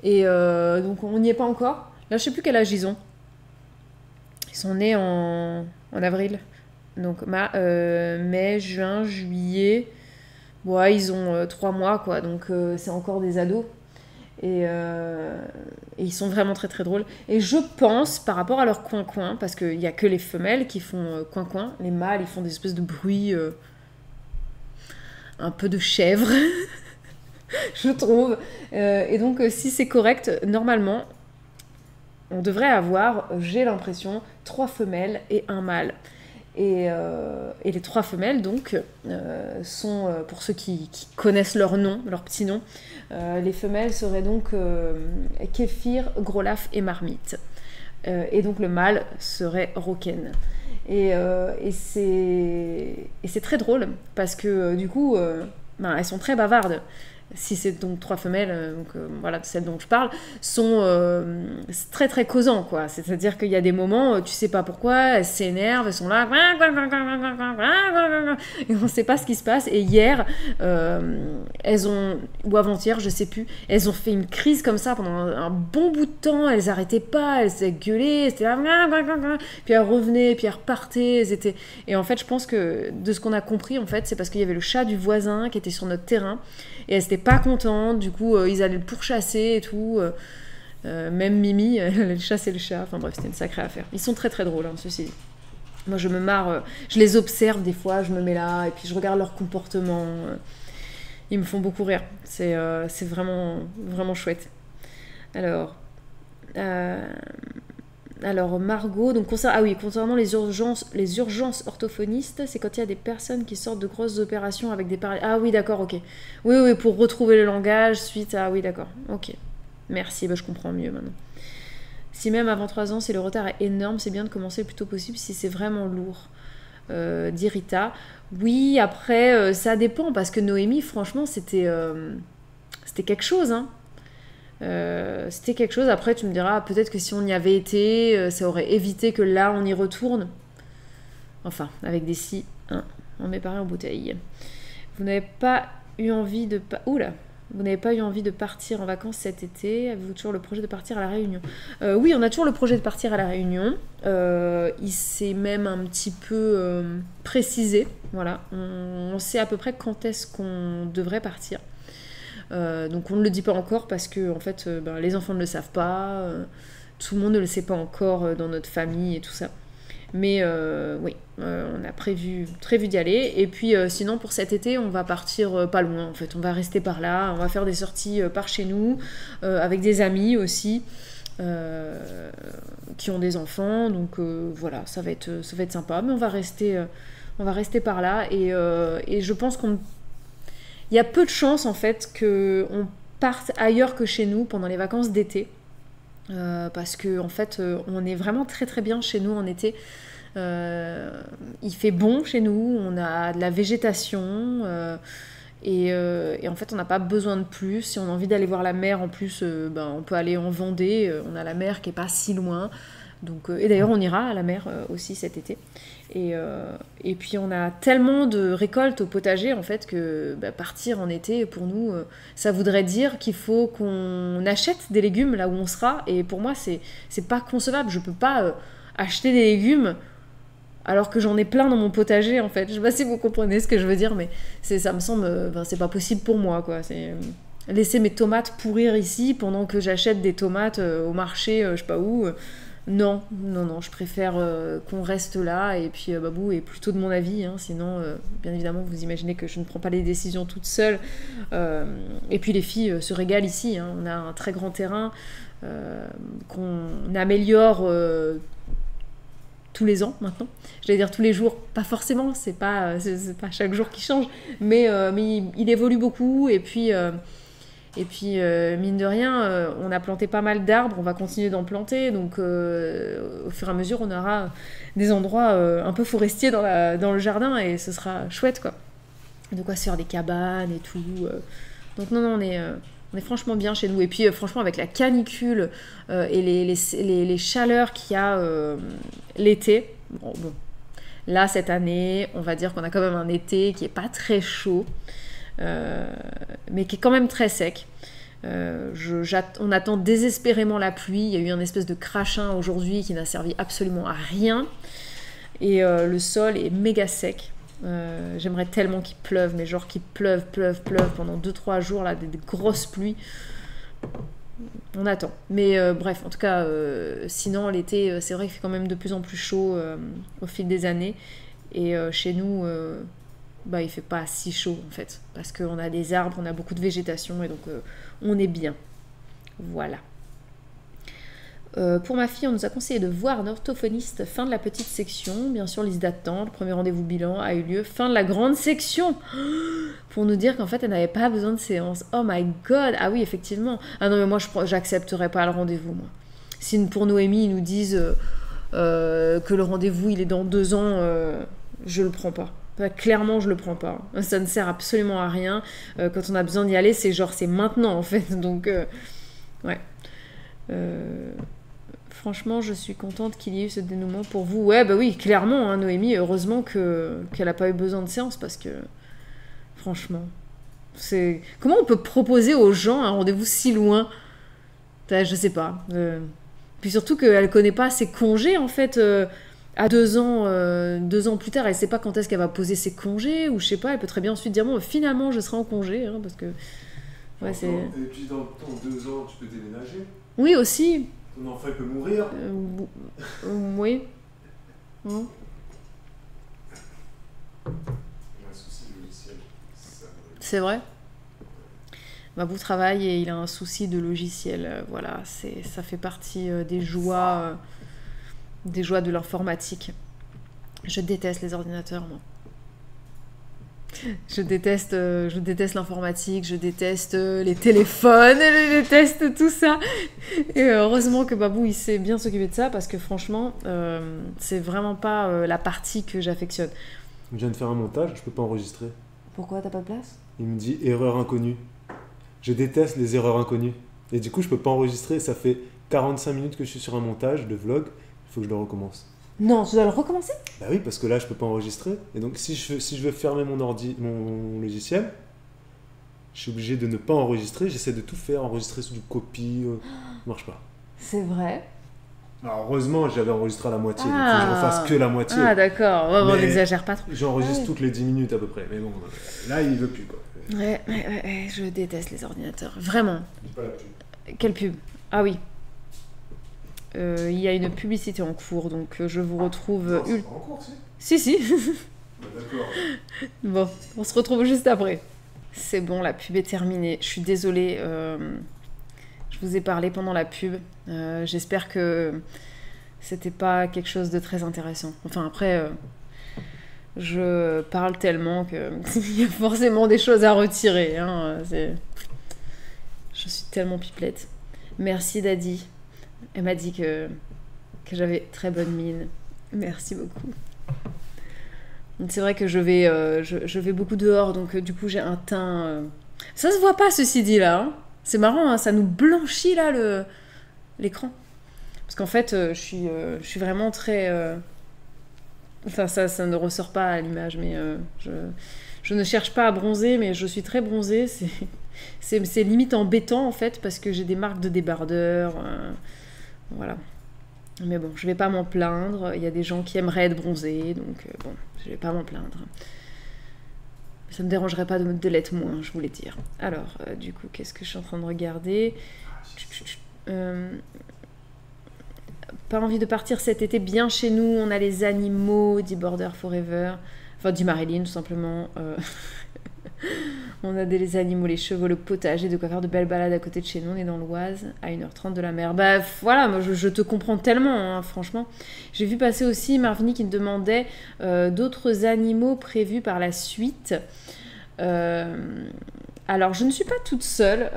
Et donc on n'y est pas encore. Là, je sais plus quel âge ils ont. Ils sont nés en avril. Donc mai, juin, juillet. Ouais, ils ont 3 mois, quoi. Donc c'est encore des ados. Et ils sont vraiment très très drôles. Et je pense, par rapport à leur coin-coin, parce qu'il n'y a que les femelles qui font coin-coin. Les mâles, ils font des espèces de bruits un peu de chèvre. Je trouve. Et donc, si c'est correct, normalement, on devrait avoir, j'ai l'impression, 3 femelles et un mâle. Et les 3 femelles, donc, sont, pour ceux qui connaissent leur nom, leur petit nom, les femelles seraient donc Kéfir, Gros Laf et Marmite. Et donc, le mâle serait Roken. Et c'est très drôle, parce que, du coup, elles sont très bavardes. Si c'est donc 3 femelles, voilà, celles dont je parle, sont très très causants, quoi. C'est-à-dire qu'il y a des moments, tu sais pas pourquoi, elles s'énervent, elles sont là, et on ne sait pas ce qui se passe. Et hier, elles ont, ou avant-hier, je sais plus, elles ont fait une crise comme ça pendant un bon bout de temps, elles arrêtaient pas, elles s'étaient gueulées, c'était là, puis elles revenaient, puis elles repartaient, elles étaient... Et en fait, je pense que de ce qu'on a compris, en fait, c'est parce qu'il y avait le chat du voisin qui était sur notre terrain, et elles n'étaient pas contentes, du coup ils allaient le pourchasser et tout, même Mimi elle allait chasser le chat, enfin bref, c'était une sacrée affaire. Ils sont très très drôles, hein, ceci dit. Moi, je me marre, je les observe des fois, je me mets là, et puis je regarde leur comportement. Ils me font beaucoup rire. C'est vraiment, vraiment chouette. Alors, Margot, donc concernant les urgences orthophonistes, c'est quand il y a des personnes qui sortent de grosses opérations avec des paralyses. Ah oui, d'accord, ok. Oui, pour retrouver le langage suite à... Oui, d'accord, ok. Merci, je comprends mieux maintenant. Si même avant 3 ans, si le retard est énorme, c'est bien de commencer le plus tôt possible si c'est vraiment lourd. Dit Rita. Oui, après, ça dépend, parce que Noémie, franchement, c'était quelque chose, hein. C'était quelque chose. Après, tu me diras, peut-être que si on y avait été, ça aurait évité que là, on y retourne. Enfin, avec des si, hein, on met pareil en bouteille. Vous n'avez pas eu envie de... Vous n'avez pas eu envie de partir en vacances cet été? Avez-vous toujours le projet de partir à La Réunion? Oui, on a toujours le projet de partir à La Réunion. Il s'est même un petit peu précisé. Voilà. On sait à peu près quand est-ce qu'on devrait partir. Donc on ne le dit pas encore parce que en fait, les enfants ne le savent pas. Tout le monde ne le sait pas encore dans notre famille et tout ça. Mais oui, on a prévu d'y aller. Et puis sinon, pour cet été, on va partir pas loin. En fait, on va rester par là. On va faire des sorties par chez nous, avec des amis aussi, qui ont des enfants. Donc voilà, ça va être sympa. Mais on va rester par là. Et je pense qu'il y a peu de chances, en fait, qu'on parte ailleurs que chez nous pendant les vacances d'été. Parce que en fait on est vraiment très très bien chez nous en été. Il fait bon chez nous, on a de la végétation et en fait on n'a pas besoin de plus. Si on a envie d'aller voir la mer en plus, on peut aller en Vendée, on a la mer qui est pas si loin. Donc, et d'ailleurs on ira à la mer aussi cet été. Et puis on a tellement de récoltes au potager en fait que partir en été pour nous ça voudrait dire qu'il faut qu'on achète des légumes là où on sera, et pour moi c'est pas concevable. Je peux pas acheter des légumes alors que j'en ai plein dans mon potager en fait. Je sais pas si vous comprenez ce que je veux dire, mais ça me semble c'est pas possible pour moi quoi. C'est laisser mes tomates pourrir ici pendant que j'achète des tomates au marché je sais pas où. Non, je préfère qu'on reste là, et puis Babou est plutôt de mon avis, hein, sinon, bien évidemment, vous imaginez que je ne prends pas les décisions toute seule. Et puis les filles se régalent ici, hein. On a un très grand terrain qu'on améliore tous les ans maintenant. J'allais dire tous les jours, pas forcément, c'est pas chaque jour qui change, mais il évolue beaucoup, et puis mine de rien, on a planté pas mal d'arbres, on va continuer d'en planter, donc au fur et à mesure, on aura des endroits un peu forestiers dans le jardin, et ce sera chouette, quoi. De quoi se faire des cabanes et tout. Donc non, on est franchement bien chez nous. Et puis franchement, avec la canicule et les chaleurs qu'il y a l'été, bon, là, cette année, on va dire qu'on a quand même un été qui est pas très chaud. Mais qui est quand même très sec. On attend désespérément la pluie. Il y a eu un espèce de crachin aujourd'hui qui n'a servi absolument à rien. Et le sol est méga sec. J'aimerais tellement qu'il pleuve, mais genre qu'il pleuve pendant 2-3 jours, là, des grosses pluies. On attend. Mais bref, en tout cas, sinon l'été, c'est vrai qu'il fait quand même de plus en plus chaud au fil des années. Et chez nous... il fait pas si chaud en fait, parce qu'on a des arbres, on a beaucoup de végétation, et donc on est bien. Voilà. Pour ma fille, on nous a conseillé de voir un orthophoniste fin de la petite section. Bien sûr, liste d'attente, le premier rendez-vous bilan a eu lieu fin de la grande section, pour nous dire qu'en fait elle n'avait pas besoin de séance. Oh my god. Ah oui, effectivement. Ah non, mais moi j'accepterais pas le rendez-vous, moi. Si pour Noémie ils nous disent que le rendez-vous il est dans 2 ans, je le prends pas. Clairement, je le prends pas. Ça ne sert absolument à rien. Quand on a besoin d'y aller, c'est maintenant en fait. Donc, ouais. Franchement, je suis contente qu'il y ait eu ce dénouement pour vous. Ouais, oui, clairement, hein, Noémie. Heureusement qu'elle n'a pas eu besoin de séance, parce que, franchement, comment on peut proposer aux gens un rendez-vous si loin? Je sais pas. Puis surtout qu'elle connaît pas ses congés en fait. À 2 ans plus tard, elle sait pas quand est-ce qu'elle va poser ses congés, ou je sais pas, elle peut très bien ensuite dire bon, finalement je serai en congé, hein, parce que ouais, c'est... Et puis dans 2 ans tu peux déménager. Oui, aussi. Ton enfant il peut mourir. Oui. C'est vrai. Babou travaille et il a un souci de logiciel. Voilà, ça fait partie des joies de l'informatique. Je déteste les ordinateurs, moi. Je déteste l'informatique, je déteste les téléphones, je déteste tout ça. Et heureusement que Babou, il sait bien s'occuper de ça, parce que franchement, c'est vraiment pas la partie que j'affectionne. Je viens de faire un montage, je peux pas enregistrer. Pourquoi t'as pas de place? Il me dit erreur inconnue. Je déteste les erreurs inconnues. Et du coup, je peux pas enregistrer. Ça fait 45 minutes que je suis sur un montage de vlog. Il faut que je le recommence. Non, tu dois le recommencer? Bah oui, parce que là, je peux pas enregistrer. Et donc, si je veux fermer mon logiciel, je suis obligé de ne pas enregistrer. J'essaie de tout faire, enregistrer sur du copie. Ça marche pas. C'est vrai. Alors, heureusement, j'avais enregistré à la moitié. Donc, il faut que je refasse que la moitié. Ah, d'accord. Ouais, on n'exagère pas trop. J'enregistre toutes les 10 minutes à peu près. Mais bon, là, il veut plus, quoi. Ouais, je déteste les ordinateurs. Vraiment. Pas la pub. Quelle pub? Ah oui. Il y a une publicité en cours, donc je vous retrouve... Non, c'est pas en cours, si. Si. D'accord. Bon, on se retrouve juste après. C'est bon, la pub est terminée. Je suis désolée. Je vous ai parlé pendant la pub. J'espère que c'était pas quelque chose de très intéressant. Enfin, après... je parle tellement qu'il y a forcément des choses à retirer. Hein. Je suis tellement pipelette. Merci Daddy. Elle m'a dit que j'avais très bonne mine. Merci beaucoup. C'est vrai que je vais beaucoup dehors, donc du coup j'ai un teint... Ça se voit pas, ceci dit, là. Hein. C'est marrant, hein, ça nous blanchit là l'écran. Parce qu'en fait, je suis vraiment très... Enfin, ça ne ressort pas à l'image, mais je ne cherche pas à bronzer, mais je suis très bronzée. C'est limite embêtant, en fait, parce que j'ai des marques de débardeur. Voilà. Mais bon, je vais pas m'en plaindre. Il y a des gens qui aimeraient être bronzés, donc bon, je vais pas m'en plaindre. Ça me dérangerait pas de l'être moins, je voulais dire. Alors, du coup, qu'est-ce que je suis en train de regarder? Pas envie de partir cet été bien chez nous, on a les animaux, dit Border Forever, enfin dit Marilyn tout simplement. On a les animaux, les chevaux, le potager, de quoi faire de belles balades à côté de chez nous, on est dans l'Oise, à 1h30 de la mer. Bah voilà, moi je te comprends tellement, hein, franchement. J'ai vu passer aussi Marvini qui me demandait d'autres animaux prévus par la suite. Alors je ne suis pas toute seule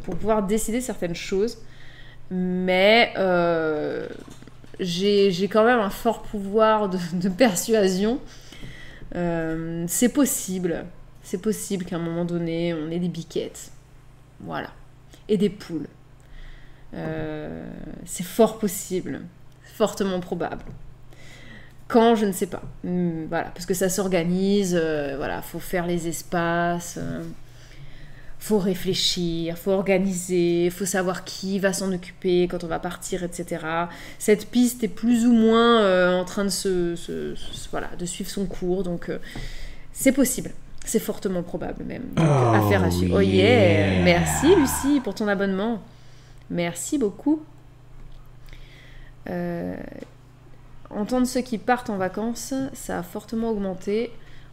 pour pouvoir décider certaines choses. Mais j'ai quand même un fort pouvoir de persuasion. C'est possible qu'à un moment donné, on ait des biquettes. Voilà. Et des poules. C'est fort possible. Fortement probable. Quand, je ne sais pas. Voilà. Parce que ça s'organise. Voilà. Faut faire les espaces. Faut réfléchir, faut organiser, faut savoir qui va s'en occuper quand on va partir, etc. Cette piste est plus ou moins en train de suivre son cours, donc c'est possible, c'est fortement probable même. Donc, affaire à suivre. Oh yeah, merci Lucie pour ton abonnement, merci beaucoup. Entendre ceux qui partent en vacances, ça a fortement augmenté.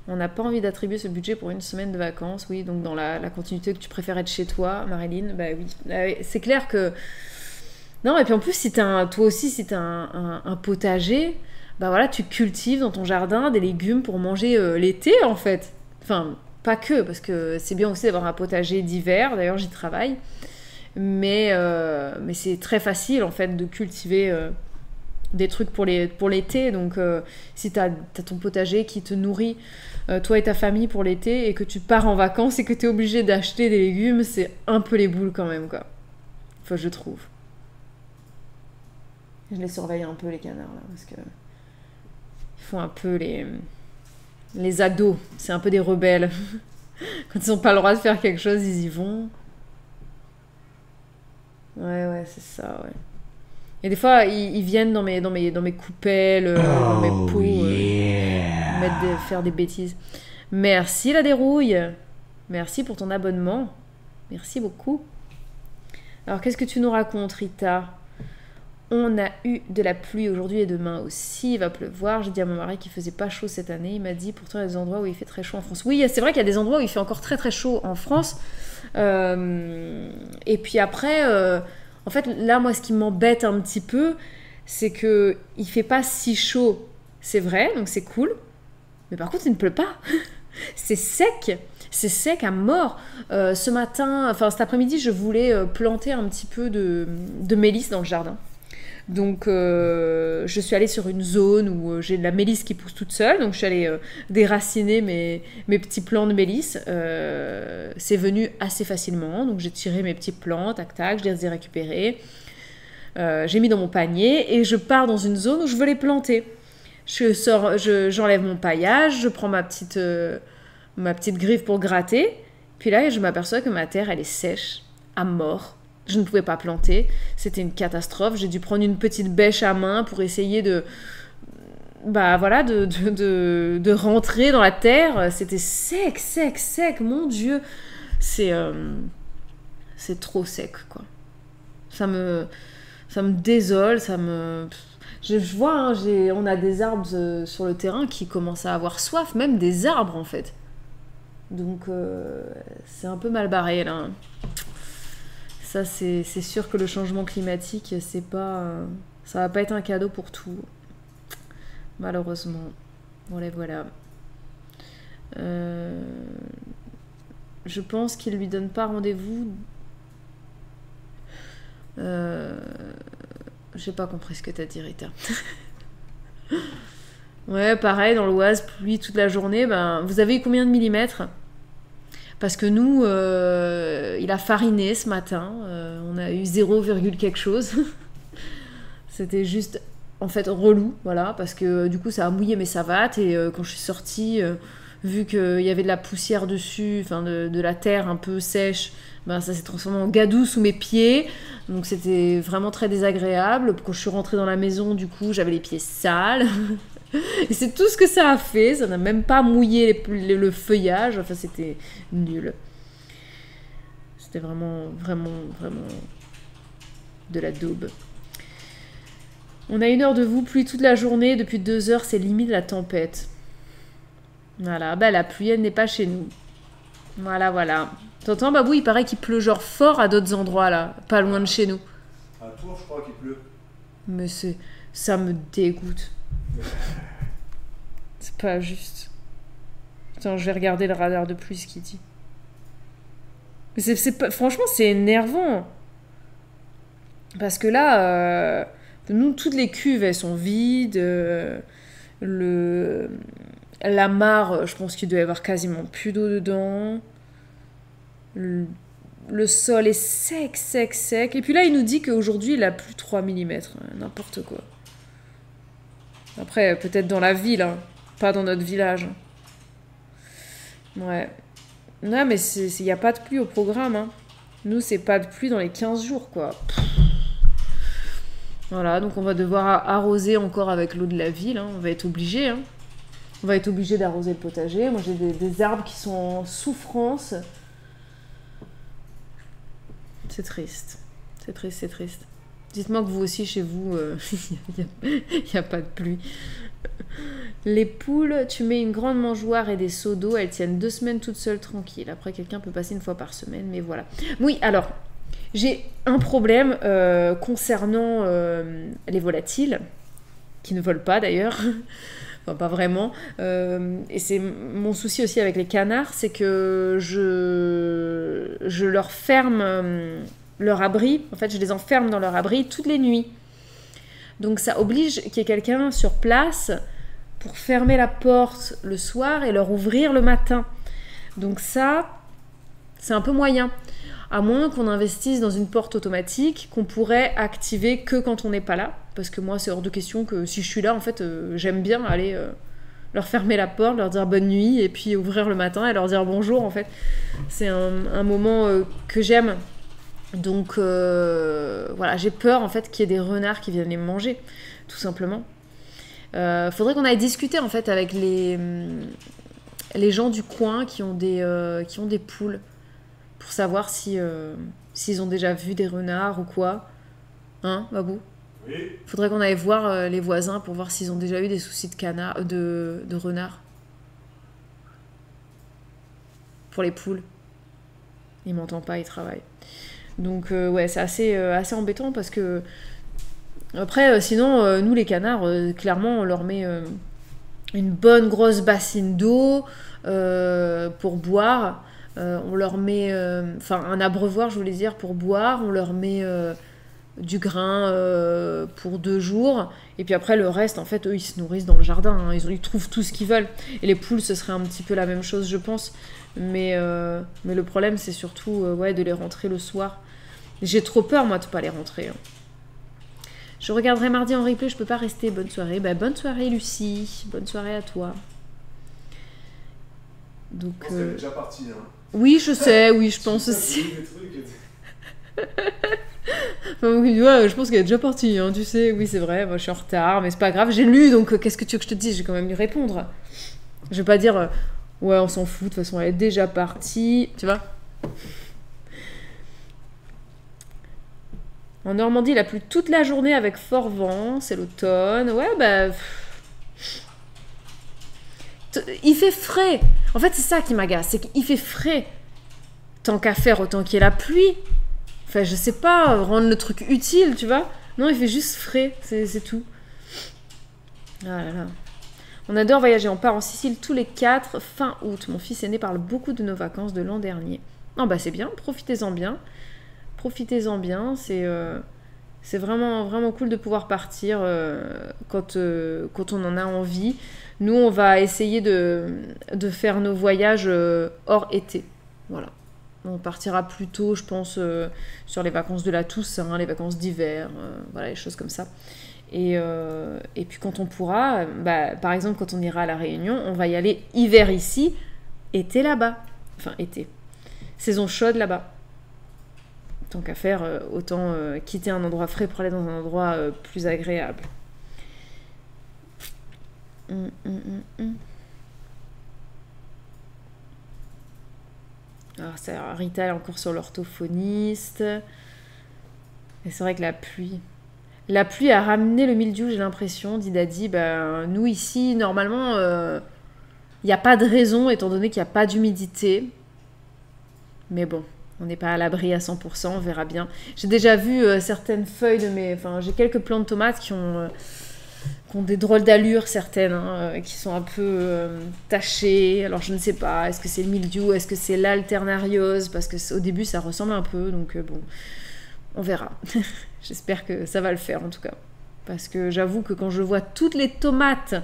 On n'a pas envie d'attribuer ce budget pour une semaine de vacances. Oui, donc dans la continuité que tu préfères être chez toi, Marilyn, bah oui. C'est clair que... Non, et puis en plus, toi aussi, si tu as un potager, bah voilà, tu cultives dans ton jardin des légumes pour manger l'été, en fait. Enfin, pas que, parce que c'est bien aussi d'avoir un potager d'hiver. D'ailleurs, j'y travaille. Mais c'est très facile, en fait, de cultiver... des trucs pour l'été, donc si t'as ton potager qui te nourrit toi et ta famille pour l'été et que tu pars en vacances et que t'es obligé d'acheter des légumes, c'est un peu les boules quand même, quoi. Enfin, je trouve. Je les surveille un peu, les canards, là, parce que ils font un peu les ados, c'est un peu des rebelles. Quand ils n'ont pas le droit de faire quelque chose, ils y vont. Ouais, c'est ça, ouais. Et des fois, ils viennent dans mes coupelles, dans mes pots, faire des bêtises. Merci la dérouille. Merci pour ton abonnement. Merci beaucoup. Alors, qu'est-ce que tu nous racontes, Rita? On a eu de la pluie aujourd'hui et demain aussi, il va pleuvoir. J'ai dit à mon mari qu'il faisait pas chaud cette année. Il m'a dit pourtant il y a des endroits où il fait très chaud en France. Oui, c'est vrai qu'il y a des endroits où il fait encore très très chaud en France. Et puis après, en fait là moi ce qui m'embête un petit peu, c'est que il fait pas si chaud, c'est vrai, donc c'est cool. Mais par contre il ne pleut pas. C'est sec à mort. Ce matin, enfin cet après-midi, je voulais planter un petit peu de mélisse dans le jardin. Donc je suis allée sur une zone où j'ai de la mélisse qui pousse toute seule, donc je suis allée déraciner mes petits plants de mélisse. C'est venu assez facilement, donc j'ai tiré mes petits plants, tac tac, je les ai récupérés. J'ai mis dans mon panier et je pars dans une zone où je veux les planter. J'enlève mon paillage, je prends ma petite griffe pour gratter, puis là je m'aperçois que ma terre elle est sèche, à mort. Je ne pouvais pas planter, c'était une catastrophe. J'ai dû prendre une petite bêche à main pour essayer de rentrer dans la terre. C'était sec, mon Dieu. C'est trop sec, quoi. Ça me désole, Je vois, hein, on a des arbres sur le terrain qui commencent à avoir soif, même des arbres, en fait. Donc, c'est un peu mal barré, là. Ça, c'est sûr que le changement climatique, ça va pas être un cadeau pour tout. Malheureusement. Voilà. Je pense qu'il lui donne pas rendez-vous. J'ai pas compris ce que t'as dit, Rita. Ouais, pareil, dans l'Oise, pluie toute la journée. Vous avez eu combien de millimètres ? Parce que nous, il a fariné ce matin. On a eu 0, quelque chose. C'était juste, en fait, relou, voilà. Parce que du coup, ça a mouillé mes savates. Et quand je suis sortie, vu qu'il y avait de la poussière dessus, enfin de la terre un peu sèche, ça s'est transformé en gadou sous mes pieds. Donc c'était vraiment très désagréable. Quand je suis rentrée dans la maison, du coup, j'avais les pieds sales. Et c'est tout ce que ça a fait. Ça n'a même pas mouillé le feuillage. Enfin, c'était nul. C'était vraiment de la daube. On a 1 heure de vous, pluie toute la journée. Depuis 2 heures, c'est limite la tempête. Voilà, la pluie, elle n'est pas chez nous. Voilà. T'entends, Babou, il paraît qu'il pleut genre fort à d'autres endroits, là. Pas loin de chez nous. À Tours, je crois qu'il pleut. Mais ça me dégoûte. C'est pas juste. Attends, je vais regarder le radar de pluie, ce qu'il dit. Mais franchement, c'est énervant. Parce que là, nous, toutes les cuves, elles sont vides. La mare, je pense qu'il doit y avoir quasiment plus d'eau dedans. Le sol est sec. Et puis là, il nous dit qu'aujourd'hui, il a plus 3 mm. N'importe quoi. Après, peut-être dans la ville, hein, pas dans notre village. Ouais. Non, mais il n'y a pas de pluie au programme. Hein. Nous, c'est pas de pluie dans les 15 jours, quoi. Voilà, donc on va devoir arroser encore avec l'eau de la ville. Hein. On va être obligé. Hein. On va être obligé d'arroser le potager. Moi, j'ai des arbres qui sont en souffrance. C'est triste. C'est triste. Dites-moi que vous aussi, chez vous, il n'y a pas de pluie. Les poules, tu mets une grande mangeoire et des seaux d'eau, elles tiennent 2 semaines toutes seules, tranquilles. Après, quelqu'un peut passer 1 fois par semaine, mais voilà. Oui, alors, j'ai un problème concernant les volatiles, qui ne volent pas d'ailleurs. Enfin, pas vraiment. Et c'est mon souci aussi avec les canards, c'est que je leur ferme leur abri. En fait, je les enferme dans leur abri toutes les nuits. Donc ça oblige qu'il y ait quelqu'un sur place pour fermer la porte le soir et leur ouvrir le matin. Donc ça, c'est un peu moyen. À moins qu'on investisse dans une porte automatique qu'on pourrait activer que quand on n'est pas là. Parce que moi, c'est hors de question que si je suis là, en fait, j'aime bien aller leur fermer la porte, leur dire bonne nuit, et puis ouvrir le matin et leur dire bonjour, en fait. C'est un moment que j'aime. Donc, voilà, j'ai peur, en fait, qu'il y ait des renards qui viennent les manger, tout simplement. Faudrait qu'on aille discuter, en fait, avec les gens du coin qui ont des poules, pour savoir s'ils ont déjà vu des renards ou quoi. Hein, Babou ? Oui. Faudrait qu'on aille voir les voisins pour voir s'ils ont déjà eu des soucis de canard, de renard. Pour les poules. Il m'entend pas, il travaille. Donc ouais, c'est assez embêtant parce que après, sinon, nous les canards, clairement, on leur met une bonne grosse bassine d'eau pour boire. On leur met, enfin un abreuvoir, je voulais dire, pour boire. On leur met du grain pour 2 jours. Et puis après, le reste, en fait, eux, ils se nourrissent dans le jardin. Hein. Ils trouvent tout ce qu'ils veulent. Et les poules, ce serait un petit peu la même chose, je pense. Mais le problème, c'est surtout ouais, de les rentrer le soir. J'ai trop peur, moi, de pas les rentrer. Hein. Je regarderai mardi en replay, je peux pas rester. Bonne soirée. Bah, bonne soirée, Lucie. Bonne soirée à toi. Donc, Je pense qu'elle est déjà partie. Hein. Oui, je sais, oui, je pense aussi. Enfin, oui, ouais, je pense qu'elle est déjà partie, hein, tu sais. Oui, c'est vrai, moi je suis en retard, mais c'est pas grave. J'ai lu, donc qu'est-ce que tu veux que je te dise? Je vais quand même lui répondre. Je vais pas dire, ouais, on s'en fout, de toute façon, elle est déjà partie. Tu vois? En Normandie, il a plu toute la journée avec fort vent, c'est l'automne. Ouais, bah. Il fait frais. En fait, c'est ça qui m'agace, c'est qu'il fait frais. Tant qu'à faire, autant qu'il y ait la pluie. Enfin, je sais pas, rendre le truc utile, tu vois. Non, il fait juste frais, c'est tout. Ah là là. On adore voyager, on part en Sicile tous les 4 fin août. Mon fils aîné parle beaucoup de nos vacances de l'an dernier. Ah bah c'est bien, profitez-en bien. Profitez-en bien, c'est vraiment, vraiment cool de pouvoir partir quand on en a envie. Nous, on va essayer de faire nos voyages hors été. Voilà. On partira plus tôt, je pense, sur les vacances de la Toussaint, les vacances d'hiver, voilà, les choses comme ça. Et puis quand on pourra, bah, par exemple, quand on ira à La Réunion, on va y aller hiver ici, été là-bas. Enfin, été. Saison chaude là-bas. Tant qu'à faire, autant quitter un endroit frais pour aller dans un endroit plus agréable. Alors, ça, Rita est encore sur l'orthophoniste. Et c'est vrai que la pluie a ramené le mildiou, j'ai l'impression, dit Daddy. Ben, nous, ici, normalement, il n'y a pas de raison, étant donné qu'il n'y a pas d'humidité. Mais bon, on n'est pas à l'abri à 100%, on verra bien. J'ai déjà vu certaines feuilles de mes... Enfin, j'ai quelques plants de tomates qui ont des drôles d'allure, certaines, hein, qui sont un peu tachées. Alors, je ne sais pas, est-ce que c'est le mildiou, est-ce que c'est l'alternariose? Parce qu'au début, ça ressemble un peu, donc bon, on verra. J'espère que ça va le faire, en tout cas. Parce que j'avoue que quand je vois toutes les tomates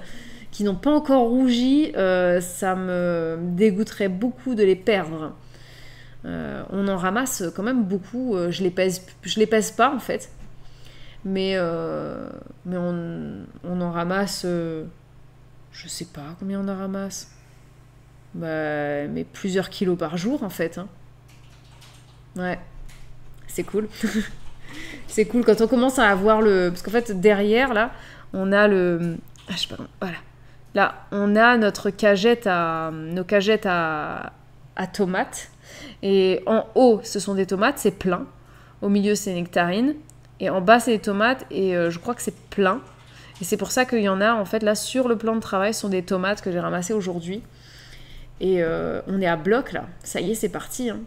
qui n'ont pas encore rougi, ça me dégoûterait beaucoup de les perdre. On en ramasse quand même beaucoup. Je les pèse pas, en fait. Mais on en ramasse, je sais pas combien on en ramasse. Bah, mais plusieurs kilos par jour, en fait. Hein. Ouais, c'est cool. C'est cool quand on commence à avoir le... Parce qu'en fait, derrière, là, on a le... Ah, je sais pas, voilà. Là, on a nos cagettes à tomates. Et en haut, ce sont des tomates, c'est plein. Au milieu, c'est nectarines. Et en bas, c'est des tomates. Et je crois que c'est plein. Et c'est pour ça qu'il y en a, en fait, là, sur le plan de travail, ce sont des tomates que j'ai ramassées aujourd'hui. Et on est à bloc, là. Ça y est, c'est parti. Hein.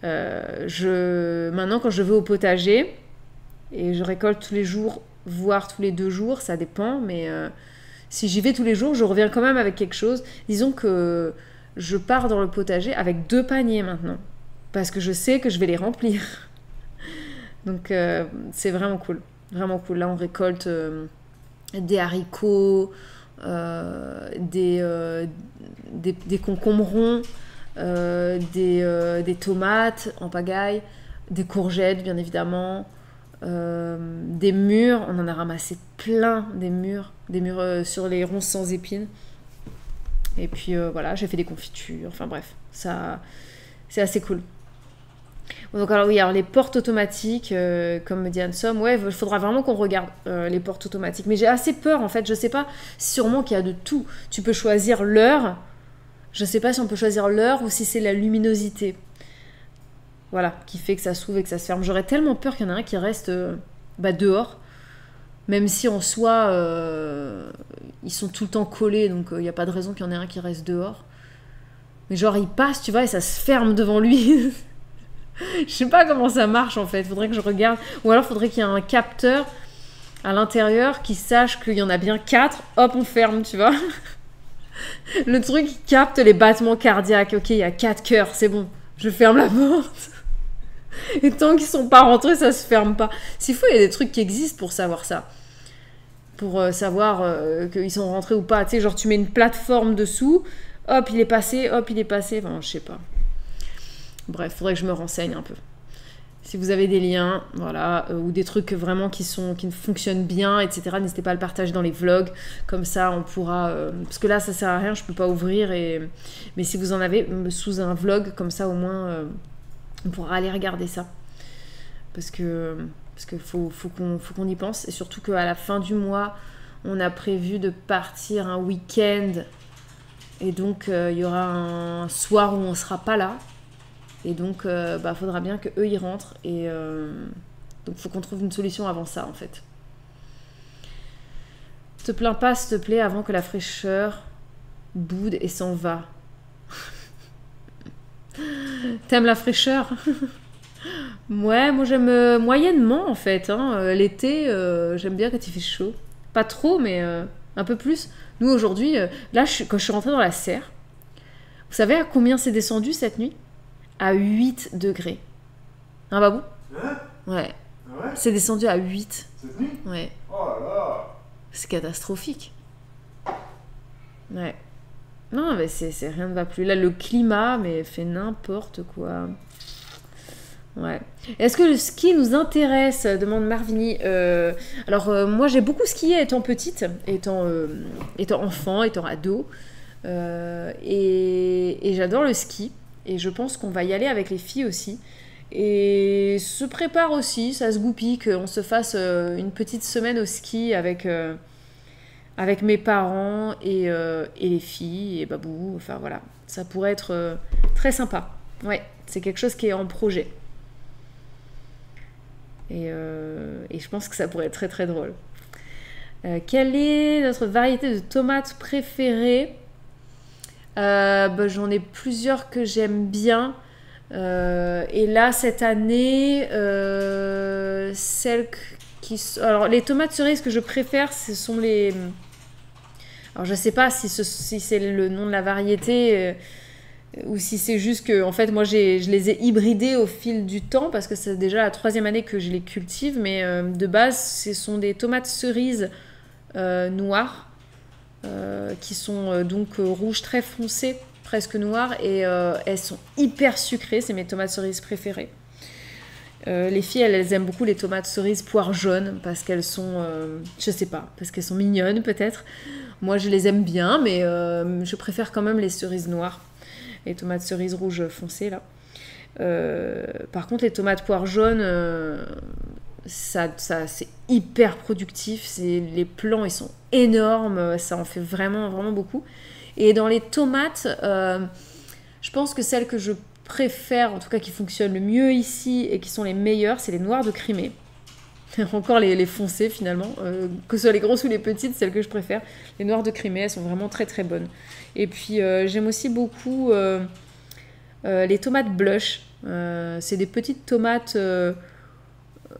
Maintenant, quand je vais au potager, et je récolte tous les jours, voire tous les 2 jours, ça dépend. Mais si j'y vais tous les jours, je reviens quand même avec quelque chose. Disons que... Je pars dans le potager avec 2 paniers maintenant. Parce que je sais que je vais les remplir. Donc c'est vraiment cool. Vraiment cool. Là on récolte des haricots, des concombres ronds, des tomates en pagaille, des courgettes bien évidemment, des mûres. On en a ramassé plein des mûres sur les ronces sans épines. Et puis voilà, j'ai fait des confitures, enfin bref, ça c'est assez cool. Donc alors oui, alors les portes automatiques, comme me dit Ansom, ouais, il faudra vraiment qu'on regarde les portes automatiques. Mais j'ai assez peur en fait, je sais pas, sûrement qu'il y a de tout. Tu peux choisir l'heure, je sais pas si on peut choisir l'heure ou si c'est la luminosité. Voilà, qui fait que ça s'ouvre et que ça se ferme. J'aurais tellement peur qu'il y en a un qui reste dehors. Même si en soi, ils sont tout le temps collés, donc il n'y a pas de raison qu'il y en ait un qui reste dehors. Mais genre, il passe, tu vois, et ça se ferme devant lui. Je sais pas comment ça marche, en fait. Faudrait que je regarde. Ou alors, faudrait qu'il y ait un capteur à l'intérieur qui sache qu'il y en a bien 4. Hop, on ferme, tu vois. Le truc qui capte les battements cardiaques. Ok, il y a 4 cœurs, c'est bon. Je ferme la porte. Et tant qu'ils sont pas rentrés, ça se ferme pas. S'il faut, il y a des trucs qui existent pour savoir ça. Pour savoir qu'ils sont rentrés ou pas. Tu sais, genre, tu mets une plateforme dessous. Hop, il est passé, hop, il est passé. Enfin, je sais pas. Bref, faudrait que je me renseigne un peu. Si vous avez des liens, voilà, ou des trucs vraiment qui fonctionnent bien, etc., n'hésitez pas à le partager dans les vlogs. Comme ça, on pourra... parce que là, ça sert à rien, je peux pas ouvrir. Mais si vous en avez sous un vlog, comme ça, au moins, on pourra aller regarder ça. Parce que faut qu'on y pense. Et surtout qu'à la fin du mois, on a prévu de partir un week-end. Et donc, il y aura un soir où on sera pas là. Et donc, faudra bien qu'eux, ils rentrent. Et donc, il faut qu'on trouve une solution avant ça, en fait. Te plains pas, s'il te plaît, avant que la fraîcheur boude et s'en va. T'aimes la fraîcheur? Ouais, moi, j'aime moyennement, en fait. Hein. L'été, j'aime bien quand il fait chaud. Pas trop, mais un peu plus. Nous, aujourd'hui, là, quand je suis rentrée dans la serre, vous savez à combien c'est descendu cette nuit? À 8 degrés. Hein, Babou? Hein? Ouais. Ah ouais? C'est descendu à 8. Cette nuit? Ouais. Oh là là! C'est catastrophique. Ouais. Non, mais c'est rien ne va plus. Là, le climat, mais fait n'importe quoi. Ouais. Est-ce que le ski nous intéresse? Demande Marvini. Alors, moi, j'ai beaucoup skié étant petite, étant enfant, étant ado. Et j'adore le ski. Et je pense qu'on va y aller avec les filles aussi. Et se prépare aussi, ça se goupille, qu'on se fasse une petite semaine au ski avec mes parents et les filles et Babou. Enfin voilà, ça pourrait être très sympa. Ouais, c'est quelque chose qui est en projet. Et je pense que ça pourrait être très très drôle. Quelle est notre variété de tomates préférée? J'en ai plusieurs que j'aime bien. Et là, cette année, alors, les tomates cerises que je préfère, ce sont les... Alors, je sais pas si c'est le nom de la variété ou si c'est juste que, en fait, moi, je les ai hybridées au fil du temps parce que c'est déjà la 3e année que je les cultive. Mais de base, ce sont des tomates cerises noires. Qui sont donc rouges très foncées, presque noires, et elles sont hyper sucrées, c'est mes tomates cerises préférées. Les filles, elles aiment beaucoup les tomates cerises poire jaune, parce qu'elles sont, je sais pas, parce qu'elles sont mignonnes peut-être. Moi je les aime bien, mais je préfère quand même les cerises noires, les tomates cerises rouges foncées là. Par contre les tomates poire jaune... Ça c'est hyper productif, les plants ils sont énormes, ça en fait vraiment vraiment beaucoup. Et dans les tomates, je pense que celles que je préfère, en tout cas qui fonctionnent le mieux ici et qui sont les meilleures, c'est les noires de Crimée. Encore les foncées finalement, que ce soit les grosses ou les petites, celles que je préfère. Les noires de Crimée, elles sont vraiment très très bonnes. Et puis j'aime aussi beaucoup les tomates blush. C'est des petites tomates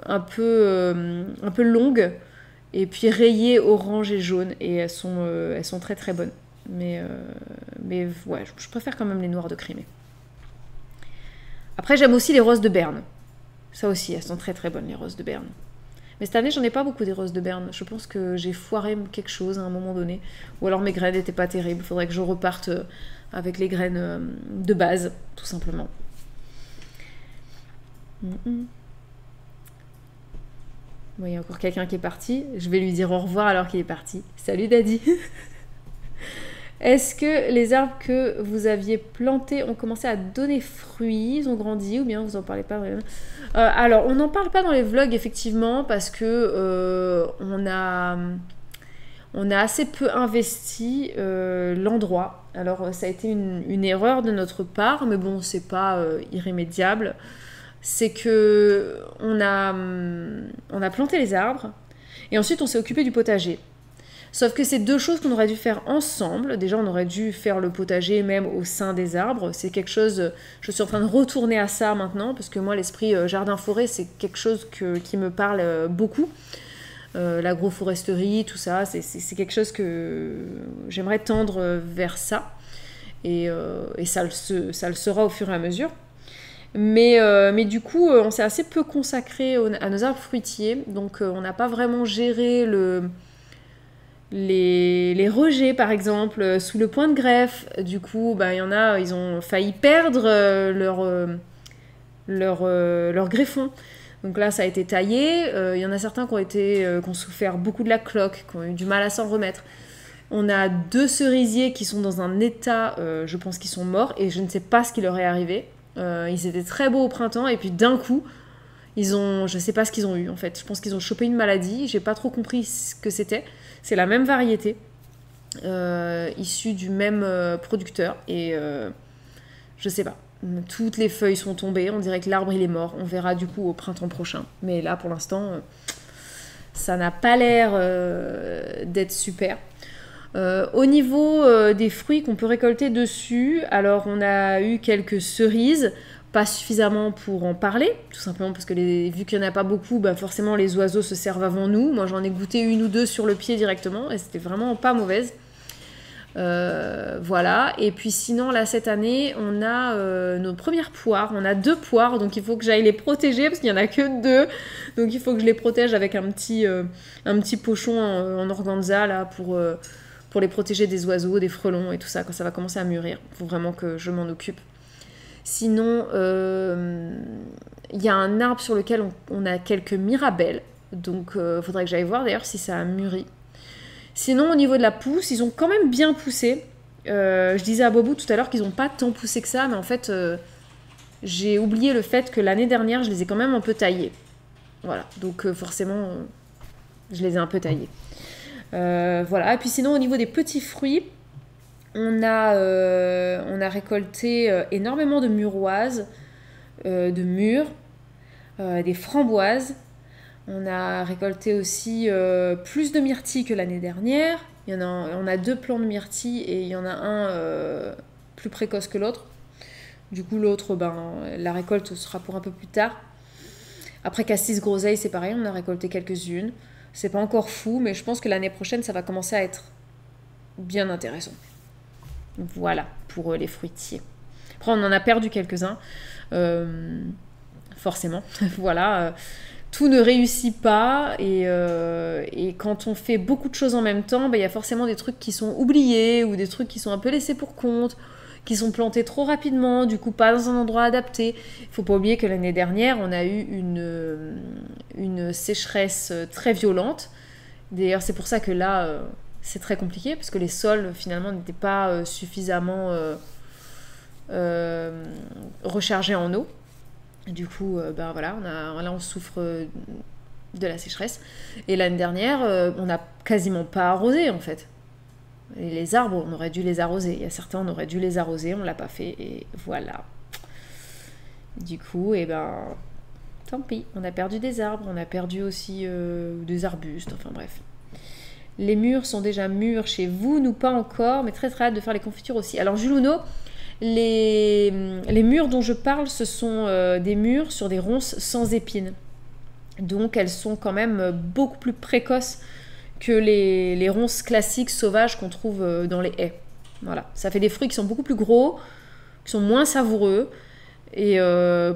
un peu longues et puis rayées orange et jaune, et elles sont très très bonnes. Mais ouais, je préfère quand même les noires de Crimée. Après, j'aime aussi les roses de Berne. Ça aussi, elles sont très très bonnes, les roses de Berne. Mais cette année, j'en ai pas beaucoup des roses de Berne. Je pense que j'ai foiré quelque chose à un moment donné. Ou alors mes graines n'étaient pas terribles. Il faudrait que je reparte avec les graines de base, tout simplement. Bon, il y a encore quelqu'un qui est parti. Je vais lui dire au revoir alors qu'il est parti. Salut Daddy. Est-ce que les arbres que vous aviez plantés ont commencé à donner fruits, ils ont grandi, ou bien vous en parlez pas vraiment? Alors, on n'en parle pas dans les vlogs, effectivement, parce que on a assez peu investi l'endroit. Alors, ça a été une erreur de notre part, mais bon, c'est pas irrémédiable. C'est que on a planté les arbres, Et ensuite, on s'est occupé du potager. Sauf que c'est deux choses qu'on aurait dû faire ensemble. Déjà, on aurait dû faire le potager même au sein des arbres. C'est quelque chose... Je suis en train de retourner à ça maintenant, parce que moi, l'esprit jardin-forêt, c'est quelque chose qui me parle beaucoup. L'agroforesterie, tout ça, c'est quelque chose que j'aimerais tendre vers ça. Et ça le sera au fur et à mesure. Mais du coup, on s'est assez peu consacré à nos arbres fruitiers. Donc, on n'a pas vraiment géré les rejets, par exemple, sous le point de greffe. Du coup, il y en a, ils ont failli perdre leur greffon. Donc là, ça a été taillé. Il y en a certains qui ont souffert beaucoup de la cloque, qui ont eu du mal à s'en remettre. On a 2 cerisiers qui sont dans un état, je pense qu'ils sont morts, et je ne sais pas ce qui leur est arrivé. Ils étaient très beaux au printemps, et puis d'un coup, je ne sais pas ce qu'ils ont eu, en fait. Je pense qu'ils ont chopé une maladie, j'ai pas trop compris ce que c'était. C'est la même variété, issue du même producteur, et je sais pas. Toutes les feuilles sont tombées, on dirait que l'arbre il est mort. On verra du coup au printemps prochain. Mais là, pour l'instant, ça n'a pas l'air d'être super. Au niveau des fruits qu'on peut récolter dessus, alors on a eu quelques cerises, pas suffisamment pour en parler, tout simplement parce que vu qu'il n'y en a pas beaucoup, forcément les oiseaux se servent avant nous. Moi j'en ai goûté 1 ou 2 sur le pied directement et c'était vraiment pas mauvaise. Voilà, et puis sinon là cette année on a nos premières poires, on a 2 poires, donc il faut que j'aille les protéger parce qu'il n'y en a que 2, donc il faut que je les protège avec un petit pochon en organza là pour les protéger des oiseaux, des frelons et tout ça quand ça va commencer à mûrir. Il faut vraiment que je m'en occupe. Sinon, il y a un arbre sur lequel on a quelques mirabelles, donc il faudrait que j'aille voir d'ailleurs si ça a mûri. Sinon, au niveau de la pousse, ils ont quand même bien poussé. Je disais à Bobou tout à l'heure qu'ils n'ont pas tant poussé que ça, mais en fait, j'ai oublié le fait que l'année dernière, je les ai quand même un peu taillés. Voilà, donc forcément, je les ai un peu taillés. Voilà, et puis sinon, au niveau des petits fruits, on a récolté énormément de muroises, de mûres, des framboises. On a récolté aussi plus de myrtilles que l'année dernière. On a 2 plants de myrtilles et il y en a un plus précoce que l'autre. Du coup, l'autre, la récolte sera pour un peu plus tard. Après, cassis groseille, c'est pareil, on a récolté quelques-unes. C'est pas encore fou, mais je pense que l'année prochaine, ça va commencer à être bien intéressant. Voilà, pour les fruitiers. Après, on en a perdu quelques-uns. Forcément, voilà. Tout ne réussit pas et quand on fait beaucoup de choses en même temps, il y a forcément des trucs qui sont oubliés ou des trucs qui sont un peu laissés pour compte, qui sont plantés trop rapidement, du coup pas dans un endroit adapté. Il faut pas oublier que l'année dernière, on a eu une sécheresse très violente. D'ailleurs, c'est pour ça que là, c'est très compliqué, parce que les sols, finalement, n'étaient pas suffisamment rechargés en eau. Du coup, voilà, là on souffre de la sécheresse. Et l'année dernière, on n'a quasiment pas arrosé en fait. Et les arbres, on aurait dû les arroser. Il y a certains, on aurait dû les arroser, on ne l'a pas fait. Et voilà. Du coup, tant pis. On a perdu des arbres, on a perdu aussi des arbustes, enfin bref. Les mûres sont déjà mûres chez vous, nous pas encore, mais très très hâte de faire les confitures aussi. Alors Julouno, les mûres dont je parle, ce sont des mûres sur des ronces sans épines. Donc elles sont quand même beaucoup plus précoces que les ronces classiques sauvages qu'on trouve dans les haies. Voilà. Ça fait des fruits qui sont beaucoup plus gros, qui sont moins savoureux et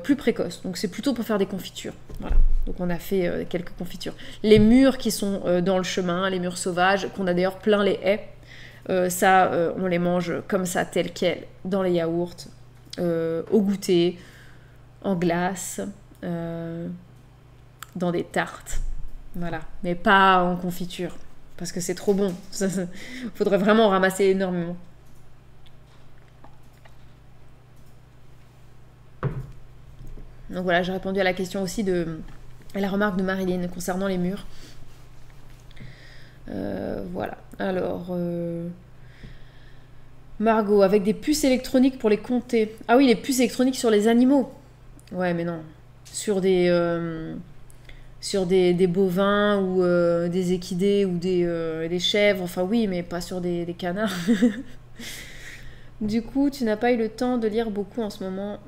plus précoces. Donc c'est plutôt pour faire des confitures. Voilà. Donc on a fait quelques confitures. Les mûres qui sont dans le chemin, les mûres sauvages, qu'on a d'ailleurs plein les haies, on les mange comme ça, telles quelles, dans les yaourts, au goûter, en glace, dans des tartes. Voilà. Mais pas en confiture, parce que c'est trop bon. Faudrait vraiment en ramasser énormément. Donc voilà, j'ai répondu à la question aussi à la remarque de Marilyn concernant les mûres. Voilà. Alors, Margot, avec des puces électroniques pour les compter. Ah oui, les puces électroniques sur les animaux. Ouais, mais non. Sur des sur des bovins ou des équidés ou des chèvres. Enfin oui, mais pas sur des canards. Du coup, tu n'as pas eu le temps de lire beaucoup en ce moment,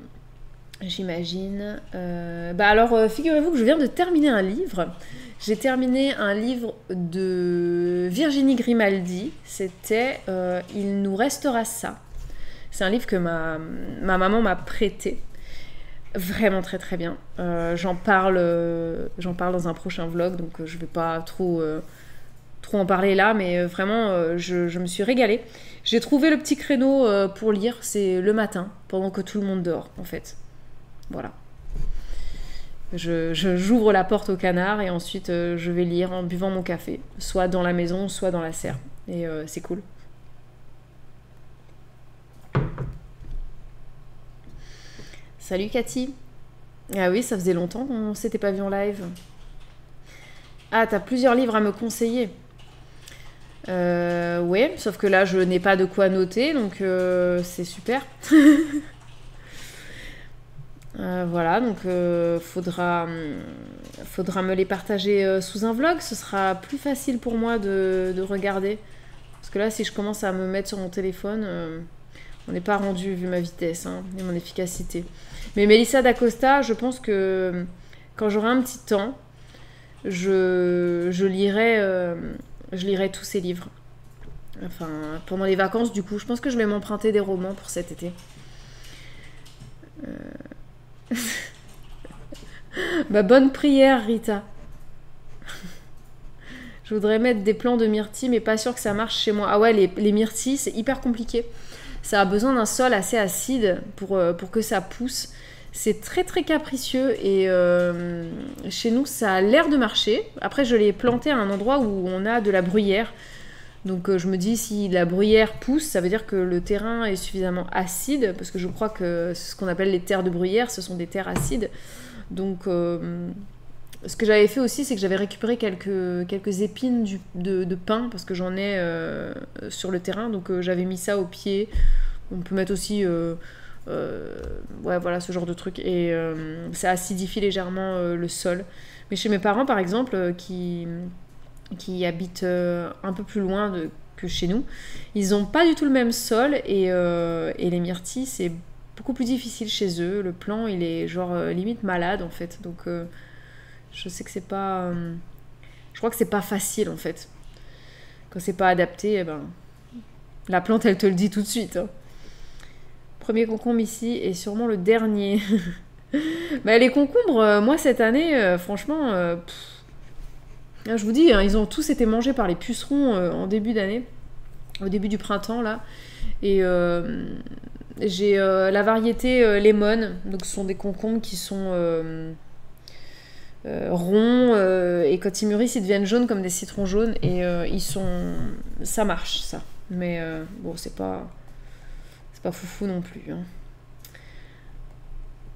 j'imagine. Alors, figurez-vous que je viens de terminer un livre. J'ai terminé un livre de Virginie Grimaldi. C'était Il nous restera ça. C'est un livre que ma maman m'a prêté. Vraiment très très bien. J'en parle dans un prochain vlog, donc je vais pas trop en parler là, mais vraiment je me suis régalée. J'ai trouvé le petit créneau pour lire, c'est le matin, pendant que tout le monde dort en fait. Voilà. J'ouvre la porte au canard et ensuite je vais lire en buvant mon café, soit dans la maison, soit dans la serre. Et c'est cool. Salut Cathy. Ah oui, ça faisait longtemps qu'on s'était pas vu en live. Ah, t'as plusieurs livres à me conseiller. Ouais, sauf que là je n'ai pas de quoi noter, donc c'est super. Voilà, donc faudra me les partager sous un vlog, ce sera plus facile pour moi de regarder. Parce que là, si je commence à me mettre sur mon téléphone, on n'est pas rendu vu ma vitesse et mon efficacité. Mais Mélissa d'Acosta, je pense que quand j'aurai un petit temps, je lirai tous ces livres. Enfin, pendant les vacances, du coup, je pense que je vais m'emprunter des romans pour cet été. Bonne prière, Rita. Je voudrais mettre des plants de myrtille, mais pas sûr que ça marche chez moi. Ah ouais, les myrtilles, c'est hyper compliqué. Ça a besoin d'un sol assez acide pour que ça pousse. C'est très très capricieux et chez nous, ça a l'air de marcher. Après, je l'ai planté à un endroit où on a de la bruyère. Donc je me dis, si la bruyère pousse, ça veut dire que le terrain est suffisamment acide, parce que je crois que ce qu'on appelle les terres de bruyère, ce sont des terres acides. Donc ce que j'avais fait aussi, c'est que j'avais récupéré quelques épines de pin, parce que j'en ai sur le terrain, donc j'avais mis ça au pied. On peut mettre aussi ouais, voilà, ce genre de truc, et ça acidifie légèrement le sol. Mais chez mes parents, par exemple, qui habitent un peu plus loin que chez nous, ils n'ont pas du tout le même sol, et les myrtilles, c'est beaucoup plus difficile chez eux. Le plant, il est genre limite malade en fait, donc je sais que c'est pas je crois que c'est pas facile en fait. Quand c'est pas adapté, eh ben, la plante elle te le dit tout de suite, hein. Premier concombre ici et sûrement le dernier. Les concombres, moi cette année, franchement, je vous dis, hein, ils ont tous été mangés par les pucerons en début d'année, au début du printemps là. Et j'ai la variété lemon, donc ce sont des concombres qui sont ronds, et quand ils mûrissent, ils deviennent jaunes comme des citrons jaunes, et ça marche ça. Mais bon, c'est pas foufou non plus, hein.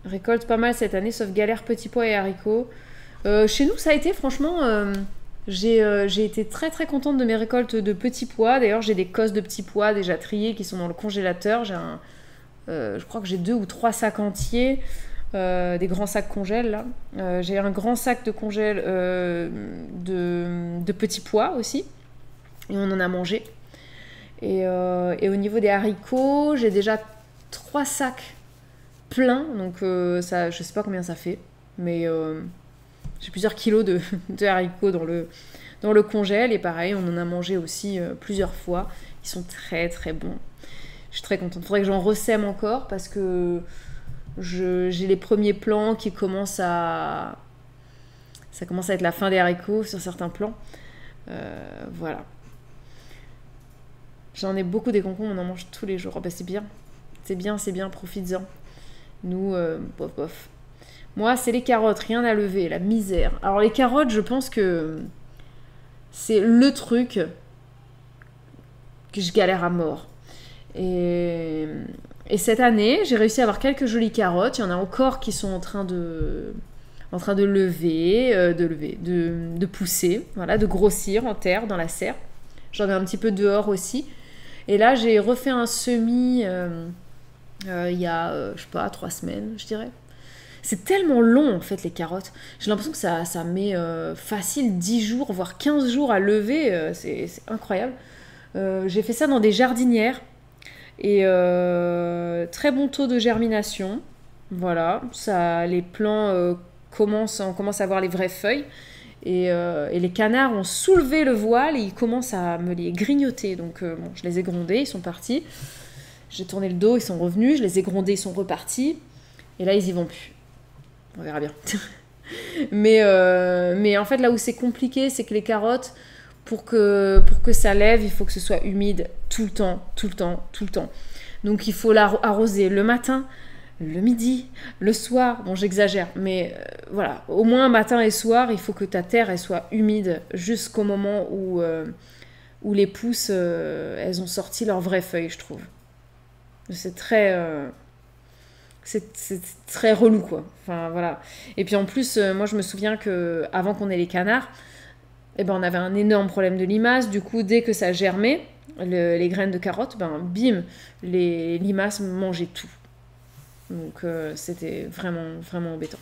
Récolte pas mal cette année, sauf galère petits pois et haricots. Chez nous, ça a été, franchement, j'ai été très très contente de mes récoltes de petits pois. D'ailleurs, j'ai des cosses de petits pois déjà triés qui sont dans le congélateur. Je crois que j'ai 2 ou 3 sacs entiers, des grands sacs congèles là. J'ai un grand sac de congèle de petits pois aussi, et on en a mangé. Et au niveau des haricots, j'ai déjà 3 sacs pleins, donc ça, je sais pas combien ça fait, mais j'ai plusieurs kilos de haricots dans le congèle, et pareil, on en a mangé aussi plusieurs fois. Ils sont très très bons. Je suis très contente. Il faudrait que j'en ressème encore, parce que j'ai les premiers plants qui commencent à... Ça commence à être la fin des haricots sur certains plants. Voilà. J'en ai beaucoup des concombres, on en mange tous les jours. Oh, c'est bien. C'est bien, profites-en. Nous, bof, bof. Moi, c'est les carottes, rien à lever, la misère. Alors les carottes, je pense que c'est le truc que je galère à mort. Et cette année, j'ai réussi à avoir quelques jolies carottes. Il y en a encore qui sont en train de de pousser, voilà, de grossir en terre, dans la serre. J'en ai un petit peu dehors aussi. Et là, j'ai refait un semis il y a, je sais pas, 3 semaines, je dirais. C'est tellement long en fait les carottes. J'ai l'impression que ça met facile 10 jours, voire 15 jours à lever. C'est incroyable. J'ai fait ça dans des jardinières. Et très bon taux de germination. Voilà. Les plants on commence à voir les vraies feuilles. Et les canards ont soulevé le voile et ils commencent à me les grignoter. Donc bon, je les ai grondés, ils sont partis. J'ai tourné le dos, ils sont revenus. Je les ai grondés, ils sont repartis. Et là, ils y vont plus. On verra bien. mais en fait, là où c'est compliqué, c'est que les carottes, pour que ça lève, il faut que ce soit humide tout le temps, tout le temps, tout le temps. Donc il faut l'arroser le matin, le midi, le soir. Bon, j'exagère, mais voilà. Au moins matin et soir, il faut que ta terre elle soit humide jusqu'au moment où les pousses, elles ont sorti leurs vraies feuilles, je trouve. C'est très relou, quoi. Enfin, voilà. Et puis en plus, moi, je me souviens qu'avant qu'on ait les canards, eh ben, on avait un énorme problème de limaces. Du coup, dès que ça germait, les graines de carottes, ben, bim, les limaces mangeaient tout. Donc, c'était vraiment, vraiment embêtant.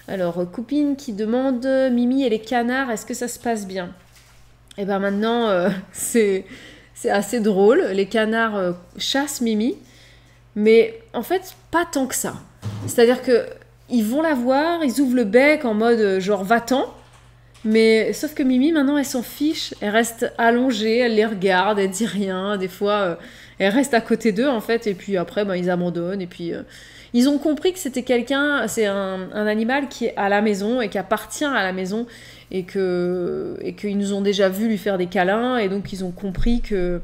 Alors, copine qui demande, Mimi et les canards, est-ce que ça se passe bien? Eh ben maintenant, c'est assez drôle. Les canards chassent Mimi. Mais en fait, pas tant que ça. C'est-à-dire que ils vont la voir, ils ouvrent le bec en mode genre va-t'en. Mais sauf que Mimi, maintenant, elle s'en fiche. Elle reste allongée, elle les regarde, elle dit rien. Des fois, elle reste à côté d'eux, en fait. Et puis après, ben, ils abandonnent. Et puis, ils ont compris que c'était c'est un animal qui est à la maison et qui appartient à la maison. Et qu'ils nous ont déjà vu lui faire des câlins. Et donc, ils ont compris que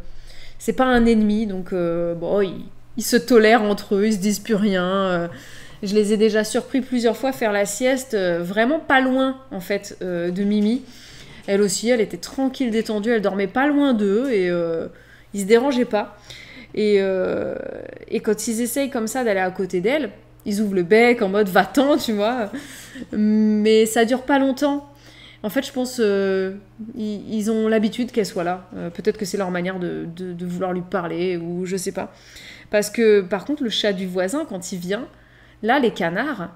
c'est pas un ennemi. Donc, bon, ils se tolèrent entre eux, ils se disent plus rien. Je les ai déjà surpris plusieurs fois faire la sieste, vraiment pas loin en fait de Mimi. Elle aussi, elle était tranquille, détendue, elle dormait pas loin d'eux et ils se dérangeaient pas. Et quand ils essayent comme ça d'aller à côté d'elle, ils ouvrent le bec en mode va-t'en, tu vois. Mais ça dure pas longtemps. En fait, je pense ils ont l'habitude qu'elle soit là. Peut-être que c'est leur manière de vouloir lui parler ou je sais pas. Parce que, par contre, le chat du voisin, quand il vient, là, les canards,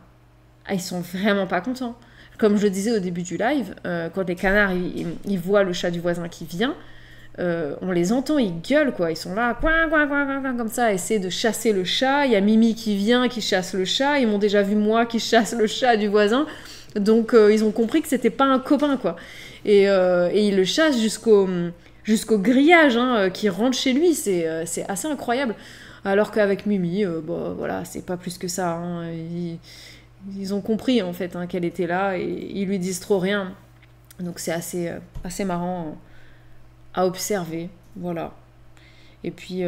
ils sont vraiment pas contents. Comme je le disais au début du live, quand les canards, ils voient le chat du voisin qui vient, on les entend, ils gueulent, quoi. Ils sont là, coin, coin, coin, coin, coin, comme ça, à essayer de chasser le chat. Il y a Mimi qui vient, qui chasse le chat. Ils m'ont déjà vu, moi, qui chasse le chat du voisin. Donc, ils ont compris que c'était pas un copain, quoi. Et ils le chassent jusqu'au grillage qui rentre chez lui. C'est assez incroyable. Alors qu'avec Mimi, bah, voilà, c'est pas plus que ça. Hein. Ils ont compris en fait qu'elle était là et ils lui disent trop rien. Donc c'est assez marrant à observer. Voilà. Et puis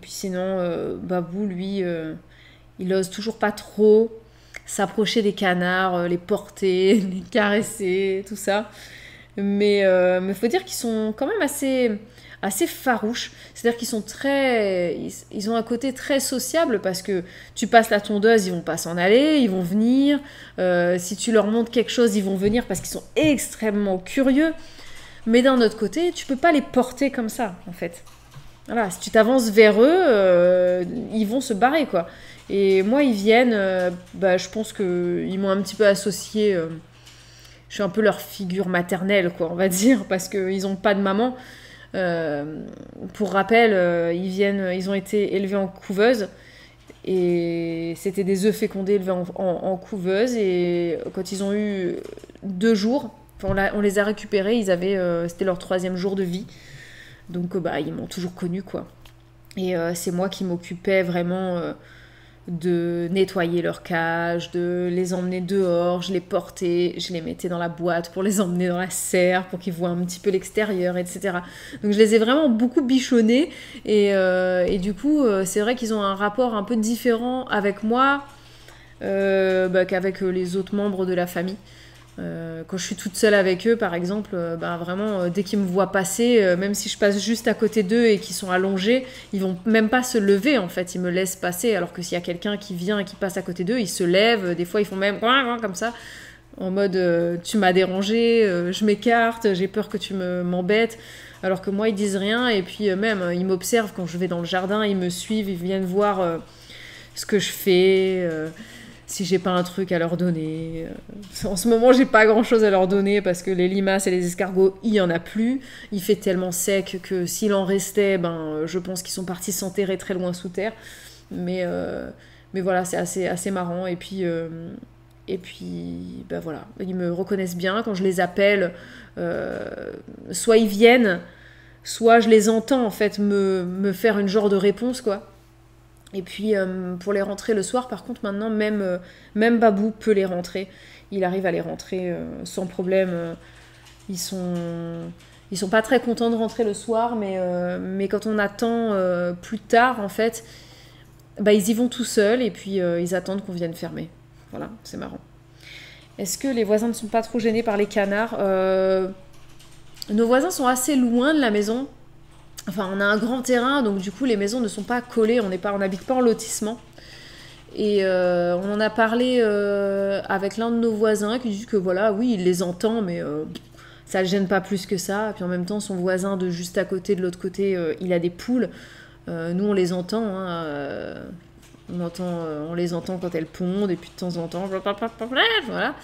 sinon, Babou, lui, il ose toujours pas trop s'approcher des canards, les porter, les caresser, tout ça. Mais faut dire qu'ils sont quand même assez farouches, c'est-à-dire qu'ils sont ils ont un côté très sociable parce que tu passes la tondeuse, ils vont pas s'en aller, ils vont venir, si tu leur montres quelque chose, ils vont venir parce qu'ils sont extrêmement curieux, mais d'un autre côté, tu peux pas les porter comme ça, en fait. Voilà, si tu t'avances vers eux, ils vont se barrer, quoi. Et moi, ils viennent, je pense qu'ils m'ont un petit peu associé, je suis un peu leur figure maternelle, quoi, on va dire, parce qu'ils ont pas de maman. Pour rappel, ils ont été élevés en couveuse et c'était des œufs fécondés élevés en couveuse et quand ils ont eu 2 jours, on les a récupérés, c'était leur 3e jour de vie, donc ils m'ont toujours connue, quoi. Et c'est moi qui m'occupais vraiment de nettoyer leur cage, de les emmener dehors, je les portais, je les mettais dans la boîte pour les emmener dans la serre, pour qu'ils voient un petit peu l'extérieur, etc. Donc je les ai vraiment beaucoup bichonnés, et du coup, c'est vrai qu'ils ont un rapport un peu différent avec moi qu'avec les autres membres de la famille. Quand je suis toute seule avec eux, par exemple, vraiment, dès qu'ils me voient passer, même si je passe juste à côté d'eux et qu'ils sont allongés, ils vont même pas se lever, en fait, ils me laissent passer, alors que s'il y a quelqu'un qui vient et qui passe à côté d'eux, ils se lèvent, des fois ils font même comme ça, en mode tu m'as dérangé, je m'écarte, j'ai peur que tu m'embêtes, alors que moi ils disent rien, et puis même ils m'observent quand je vais dans le jardin, ils me suivent, ils viennent voir ce que je fais, si j'ai pas un truc à leur donner. En ce moment, j'ai pas grand-chose à leur donner parce que les limaces et les escargots, il y en a plus. Il fait tellement sec que s'il en restait, je pense qu'ils sont partis s'enterrer très loin sous terre. Mais voilà, c'est assez marrant. Et puis voilà, ils me reconnaissent bien quand je les appelle. Soit ils viennent, soit je les entends en fait me faire une genre de réponse, quoi. Et puis pour les rentrer le soir, par contre, maintenant, même Babou peut les rentrer. Il arrive à les rentrer sans problème. Ils sont pas très contents de rentrer le soir, mais quand on attend plus tard, en fait, ils y vont tout seuls et puis ils attendent qu'on vienne fermer. Voilà, c'est marrant. Est-ce que les voisins ne sont pas trop gênés par les canards? Nos voisins sont assez loin de la maison. Enfin, on a un grand terrain, donc du coup, les maisons ne sont pas collées, on n'habite pas en lotissement. Et on en a parlé avec l'un de nos voisins qui dit que voilà, oui, il les entend, mais ça ne le gêne pas plus que ça. Et puis en même temps, son voisin de juste à côté, de l'autre côté, il a des poules. Nous, on les entend, hein, on les entend quand elles pondent, et puis de temps en temps, voilà.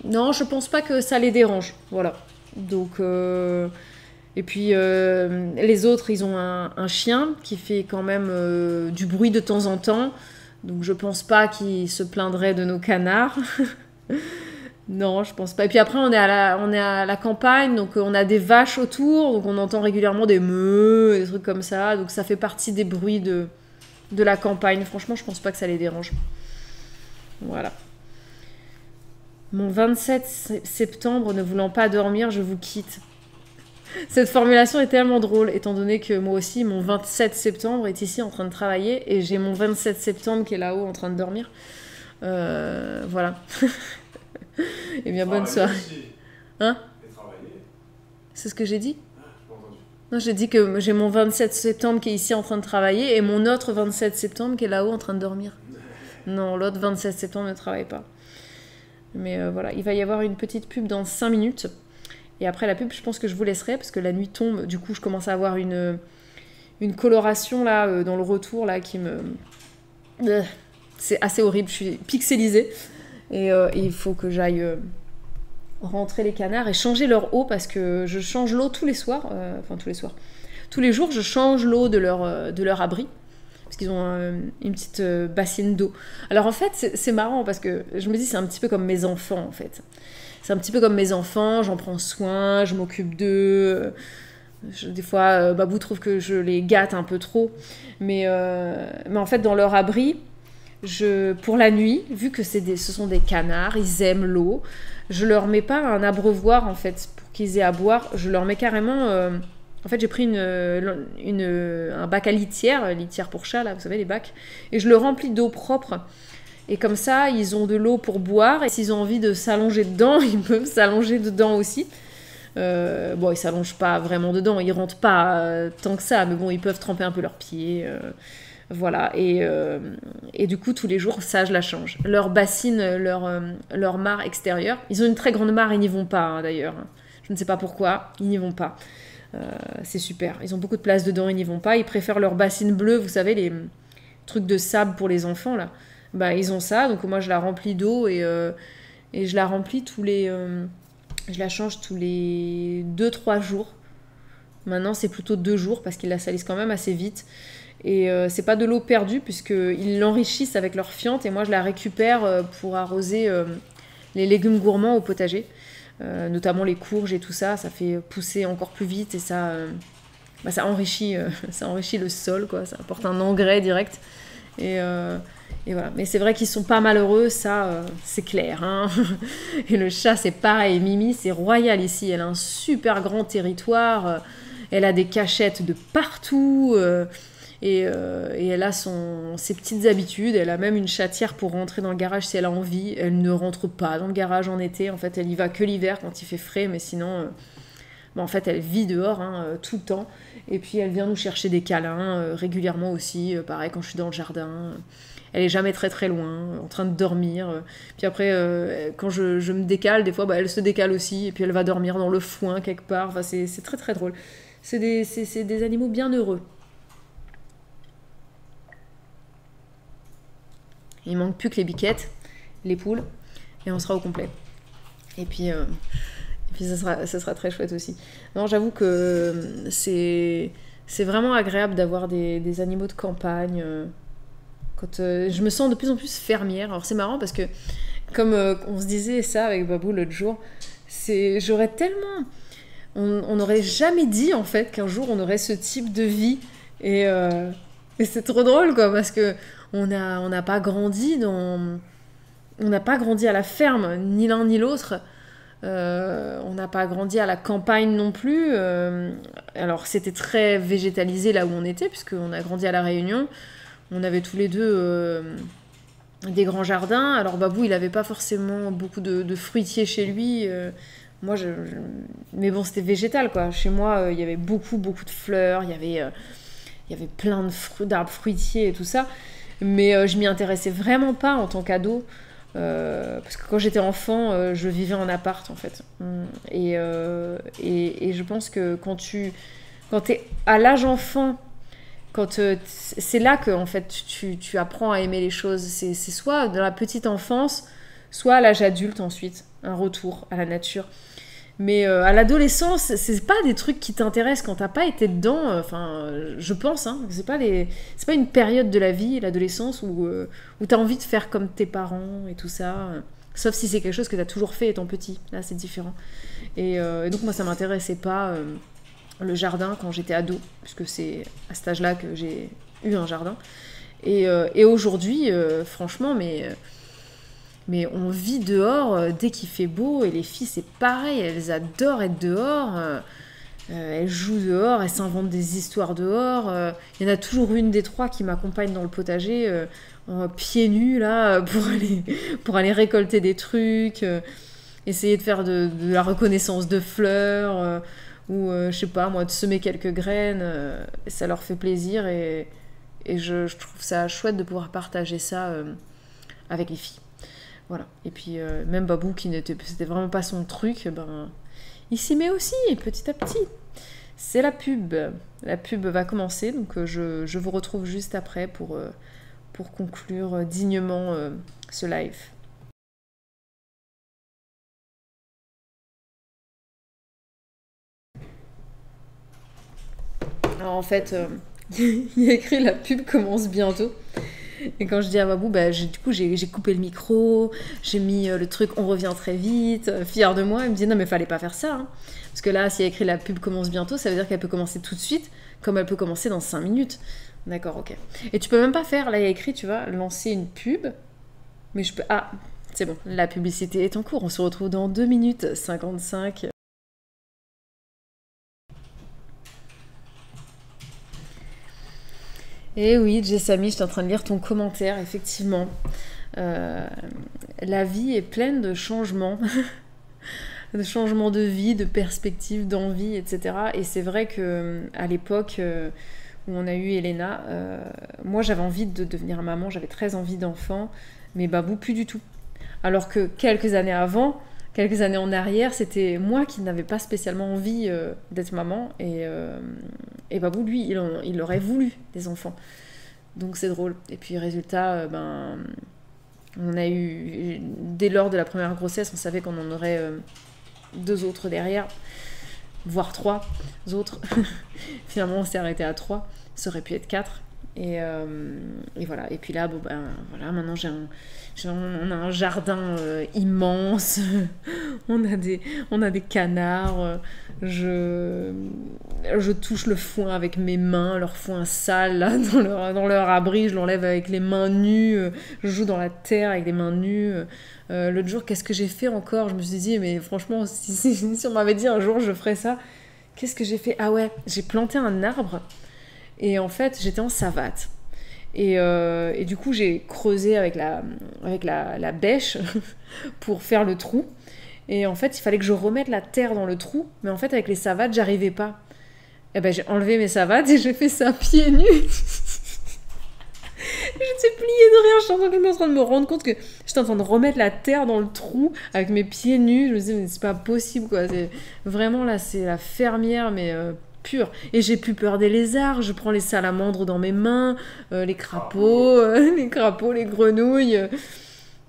Non, je pense pas que ça les dérange, voilà. Donc... Et puis les autres, ils ont un chien qui fait quand même du bruit de temps en temps. Donc je pense pas qu'ils se plaindraient de nos canards. Non, je pense pas. Et puis après, on est à la campagne, donc on a des vaches autour, donc on entend régulièrement des meuh, des trucs comme ça. Donc ça fait partie des bruits de la campagne. Franchement, je pense pas que ça les dérange. Voilà. Mon 27 septembre, ne voulant pas dormir, je vous quitte. Cette formulation est tellement drôle, étant donné que moi aussi, mon 27 septembre est ici en train de travailler, et j'ai mon 27 septembre qui est là-haut en train de dormir. Voilà. Eh bien, bonne soirée. Hein? C'est ce que j'ai dit? Non, j'ai dit que j'ai mon 27 septembre qui est ici en train de travailler, et mon autre 27 septembre qui est là-haut en train de dormir. Non, l'autre 27 septembre ne travaille pas. Mais voilà, il va y avoir une petite pub dans 5 minutes. Et après la pub, je pense que je vous laisserai parce que la nuit tombe. Du coup, je commence à avoir une coloration là dans le retour là qui me... C'est assez horrible, je suis pixelisée. Et il faut que j'aille rentrer les canards et changer leur eau parce que je change l'eau tous les soirs. Enfin, tous les soirs. Tous les jours, je change l'eau de leur abri. Parce qu'ils ont une petite bassine d'eau. Alors en fait, c'est marrant parce que je me dis c'est un petit peu comme mes enfants en fait. C'est un petit peu comme mes enfants, j'en prends soin, je m'occupe d'eux. Des fois, Babou trouve que je les gâte un peu trop. Mais en fait, dans leur abri, pour la nuit, vu que ce sont des canards, ils aiment l'eau, je leur mets pas un abreuvoir en fait pour qu'ils aient à boire. Je leur mets carrément... En fait, j'ai pris un bac à litière pour chat, là, vous savez, les bacs, et je le remplis d'eau propre. Et comme ça, ils ont de l'eau pour boire. Et s'ils ont envie de s'allonger dedans, ils peuvent s'allonger dedans aussi. Bon, ils s'allongent pas vraiment dedans. Ils rentrent pas tant que ça. Mais bon, ils peuvent tremper un peu leurs pieds. Voilà. Et du coup, tous les jours, ça, je la change. Leur bassine, leur mare extérieure. Ils ont une très grande mare. Ils n'y vont pas, hein, d'ailleurs. Je ne sais pas pourquoi. Ils n'y vont pas. C'est super. Ils ont beaucoup de place dedans. Ils n'y vont pas. Ils préfèrent leur bassine bleue. Vous savez, les trucs de sable pour les enfants, là. Ils ont ça, donc moi je la remplis d'eau et je la remplis je la change tous les 2-3 jours. Maintenant c'est plutôt 2 jours parce qu'ils la salissent quand même assez vite. Et c'est pas de l'eau perdue puisqu'ils l'enrichissent avec leur fiente et moi je la récupère pour arroser les légumes gourmands au potager. Notamment les courges et tout ça, ça fait pousser encore plus vite et ça enrichit le sol, quoi. Ça apporte un engrais direct. Et voilà. Mais c'est vrai qu'ils sont pas malheureux, ça, c'est clair. Hein. Et le chat, c'est pareil. Mimi, c'est royal ici. Elle a un super grand territoire. Elle a des cachettes de partout. Et elle a ses petites habitudes. Elle a même une chatière pour rentrer dans le garage si elle a envie. Elle ne rentre pas dans le garage en été. En fait, elle y va que l'hiver quand il fait frais. Mais sinon, en fait, elle vit dehors tout le temps. Et puis, elle vient nous chercher des câlins régulièrement aussi. Pareil, quand je suis dans le jardin. Elle est jamais très très loin, en train de dormir. Puis après, quand je me décale, des fois, elle se décale aussi. Et puis elle va dormir dans le foin quelque part. Enfin, c'est très très drôle. C'est des animaux bien heureux. Il manque plus que les biquettes, les poules, et on sera au complet. Et puis ça sera très chouette aussi. Non, j'avoue que c'est vraiment agréable d'avoir des animaux de campagne. Quand je me sens de plus en plus fermière. Alors c'est marrant parce que, comme on se disait ça avec Babou l'autre jour, j'aurais tellement... On n'aurait jamais dit en fait qu'un jour on aurait ce type de vie. Et c'est trop drôle quoi, parce que on n'a pas grandi on n'a pas grandi à la ferme, ni l'un ni l'autre. On n'a pas grandi à la campagne non plus. Alors c'était très végétalisé là où on était, puisqu'on a grandi à La Réunion. On avait tous les deux des grands jardins. Alors Babou, il n'avait pas forcément beaucoup de fruitiers chez lui. Moi, mais bon, c'était végétal quoi. Chez moi, il y avait beaucoup de fleurs. Il y avait plein d'arbres fruitiers et tout ça. Mais je m'y intéressais vraiment pas en tant qu'ado. Parce que quand j'étais enfant, je vivais en appart en fait. Et je pense que quand t'es à l'âge enfant, c'est là que en fait tu apprends à aimer les choses. C'est soit dans la petite enfance, soit à l'âge adulte ensuite, un retour à la nature. Mais à l'adolescence, c'est pas des trucs qui t'intéressent quand t'as pas été dedans. Enfin, je pense, hein, c'est pas une période de la vie, l'adolescence, où t'as envie de faire comme tes parents et tout ça. Sauf si c'est quelque chose que t'as toujours fait étant petit. Là, c'est différent. Et donc moi, ça m'intéressait pas le jardin quand j'étais ado, puisque c'est à cet âge-là que j'ai eu un jardin. Et aujourd'hui, franchement, mais on vit dehors dès qu'il fait beau, et les filles c'est pareil, elles adorent être dehors, elles jouent dehors, elles s'inventent des histoires dehors. Il y en a toujours une des trois qui m'accompagne dans le potager, pieds nus là, pour aller récolter des trucs, essayer de faire de la reconnaissance de fleurs, ou je sais pas moi, de semer quelques graines, ça leur fait plaisir, et je trouve ça chouette de pouvoir partager ça avec les filles. Voilà. Et puis même Babou, c'était vraiment pas son truc, il s'y met aussi petit à petit. C'est la pub. La pub va commencer, donc je vous retrouve juste après pour conclure dignement ce live. Alors en fait, il y a écrit la pub commence bientôt. Et quand je dis à Babou, j'ai coupé le micro, j'ai mis le truc on revient très vite, fière de moi. Elle me dit non mais fallait pas faire ça. Hein. Parce que là, s'il y a écrit la pub commence bientôt, ça veut dire qu'elle peut commencer tout de suite, comme elle peut commencer dans 5 minutes. D'accord, ok. Et tu peux même pas faire, là il y a écrit, tu vois, lancer une pub. Mais je peux... Ah, c'est bon, la publicité est en cours. On se retrouve dans 2 minutes 55. Eh oui, Jessamy, j'étais en train de lire ton commentaire, effectivement. La vie est pleine de changements, de changements de vie, de perspectives, d'envie, etc. Et c'est vrai qu'à l'époque où on a eu Elena, moi j'avais envie de devenir maman, j'avais très envie d'enfant, mais Babou plus du tout. Alors que quelques années en arrière, c'était moi qui n'avais pas spécialement envie d'être maman, et Babou, lui, il aurait voulu des enfants. Donc c'est drôle. Et puis résultat, on a eu, dès lors de la première grossesse, on savait qu'on en aurait 2 autres derrière, voire 3 autres. Finalement, on s'est arrêté à 3. Ça aurait pu être 4. Et voilà. Et puis là, voilà, maintenant on a un jardin immense. on a des canards. Je touche le foin avec mes mains, leur foin sale là, dans leur abri. Je l'enlève avec les mains nues. Je joue dans la terre avec les mains nues. L'autre jour, qu'est-ce que j'ai fait encore ? Je me suis dit, mais franchement, si on m'avait dit un jour je ferais ça, qu'est-ce que j'ai fait ? Ah ouais, j'ai planté un arbre. Et en fait, j'étais en savate. Et du coup, j'ai creusé avec la bêche pour faire le trou. Et en fait, il fallait que je remette la terre dans le trou. Mais en fait, avec les savates, j'arrivais pas. Et ben, j'ai enlevé mes savates et j'ai fait ça pieds nus. J'étais pliée de rire. J'étais en train de me rendre compte que j'étais en train de remettre la terre dans le trou avec mes pieds nus. Je me disais, mais c'est pas possible, quoi. C'est... Vraiment, là, c'est la fermière, mais... pure. Et j'ai plus peur des lézards, je prends les salamandres dans mes mains, les crapauds, les grenouilles.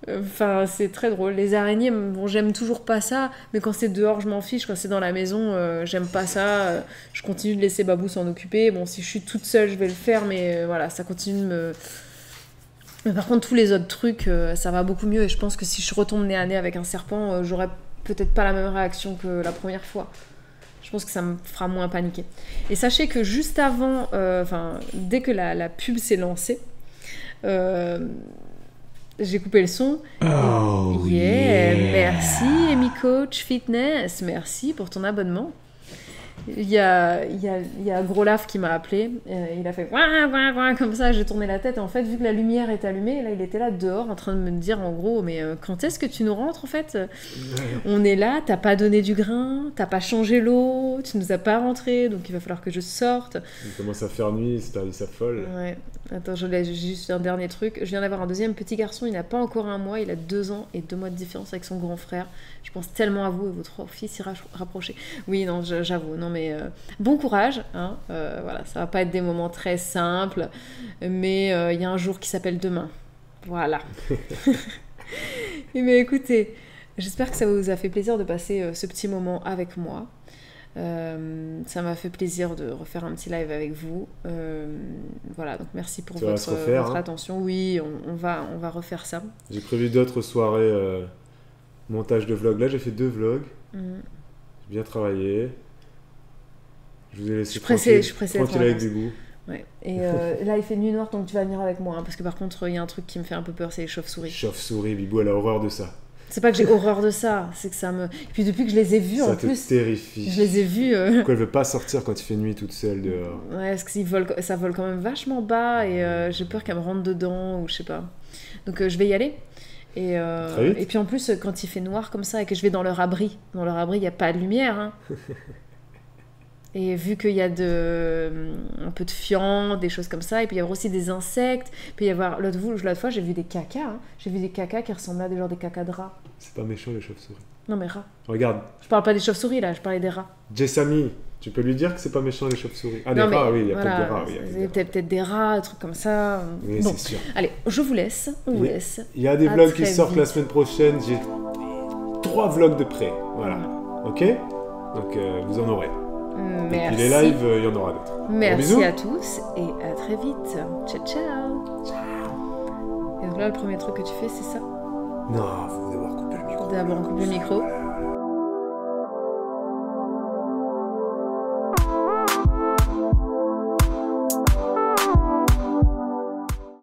Enfin, c'est très drôle. Les araignées, bon, j'aime toujours pas ça, mais quand c'est dehors, je m'en fiche. Quand c'est dans la maison, j'aime pas ça. Je continue de laisser Babou s'en occuper. Bon, si je suis toute seule, je vais le faire, mais voilà, ça continue de me... Mais par contre, tous les autres trucs, ça va beaucoup mieux. Et je pense que si je retombe nez à nez avec un serpent, j'aurai peut-être pas la même réaction que la première fois. Je pense que ça me fera moins paniquer. Et sachez que juste avant, dès que la pub s'est lancée, j'ai coupé le son. Oh yeah. Merci Amy Coach Fitness, merci pour ton abonnement. Il y a Gros Laf qui m'a appelé, il a fait ouah, ouah, ouah, comme ça, j'ai tourné la tête et en fait vu que la lumière est allumée, là il était là dehors en train de me dire en gros mais quand est-ce que tu nous rentres en fait? On est là, t'as pas donné du grain, t'as pas changé l'eau, tu nous as pas rentré donc il va falloir que je sorte. Il commence à faire nuit, c'est perdu sa folle. Ouais. Attends, j'ai juste un dernier truc. Je viens d'avoir un deuxième petit garçon, il n'a pas encore 1 mois, il a 2 ans et 2 mois de différence avec son grand frère. Je pense tellement à vous et votre fils s'y rapprocher. Oui, non, j'avoue, non mais bon courage, hein. Voilà, ça va pas être des moments très simples, mais il y a un jour qui s'appelle demain. Voilà. Mais écoutez, j'espère que ça vous a fait plaisir de passer ce petit moment avec moi. Ça m'a fait plaisir de refaire un petit live avec vous. Voilà, donc merci pour votre attention. Oui, on va refaire ça. J'ai prévu d'autres soirées montage de vlogs. Là, j'ai fait 2 vlogs. J'ai bien travaillé. Je vous ai laissé tranquille avec des bouts. Ouais. Et là, il fait nuit noire, donc tu vas venir avec moi. Hein, parce que par contre, il y a un truc qui me fait un peu peur, c'est les chauves-souris. Chauves-souris, Bibou, elle a horreur de ça. C'est pas que j'ai horreur de ça, c'est que ça me... Et puis depuis que je les ai vus, en plus... Ça te terrifie. Je les ai vus... Pourquoi elle veut pas sortir quand il fait nuit toute seule dehors? Ouais, parce que ça vole quand même vachement bas et j'ai peur qu'elle me rentre dedans ou je sais pas. Donc je vais y aller. Et puis en plus, quand il fait noir comme ça et que je vais dans leur abri, il n'y a pas de lumière. Hein. Et vu qu'il y a un peu de fientes, des choses comme ça, et puis il y avoir aussi des insectes, puis il y avoir l'autre fois j'ai vu des cacas, hein. J'ai vu des cacas qui ressemblaient à des cacas de rats. C'est pas méchant les chauves-souris. Non mais rats. Regarde. Je parle pas des chauves-souris là, je parlais des rats. Jessamy, tu peux lui dire que c'est pas méchant les chauves-souris. Ah, des rats, oui, il y a peut-être des rats. Il y a peut-être des rats, des trucs comme ça. Oui, bon, c'est sûr. Allez, je vous laisse, on vous laisse. Il y a des vlogs qui sortent la semaine prochaine, j'ai 3 vlogs de près, voilà. Ok? Donc vous en aurez. Merci. Et puis les lives, il y en aura d'autres. Merci à tous et à très vite. Ciao, ciao. Et donc là, le premier truc que tu fais, c'est ça? Non, faut d'abord couper le micro. D'abord, on coupe le micro.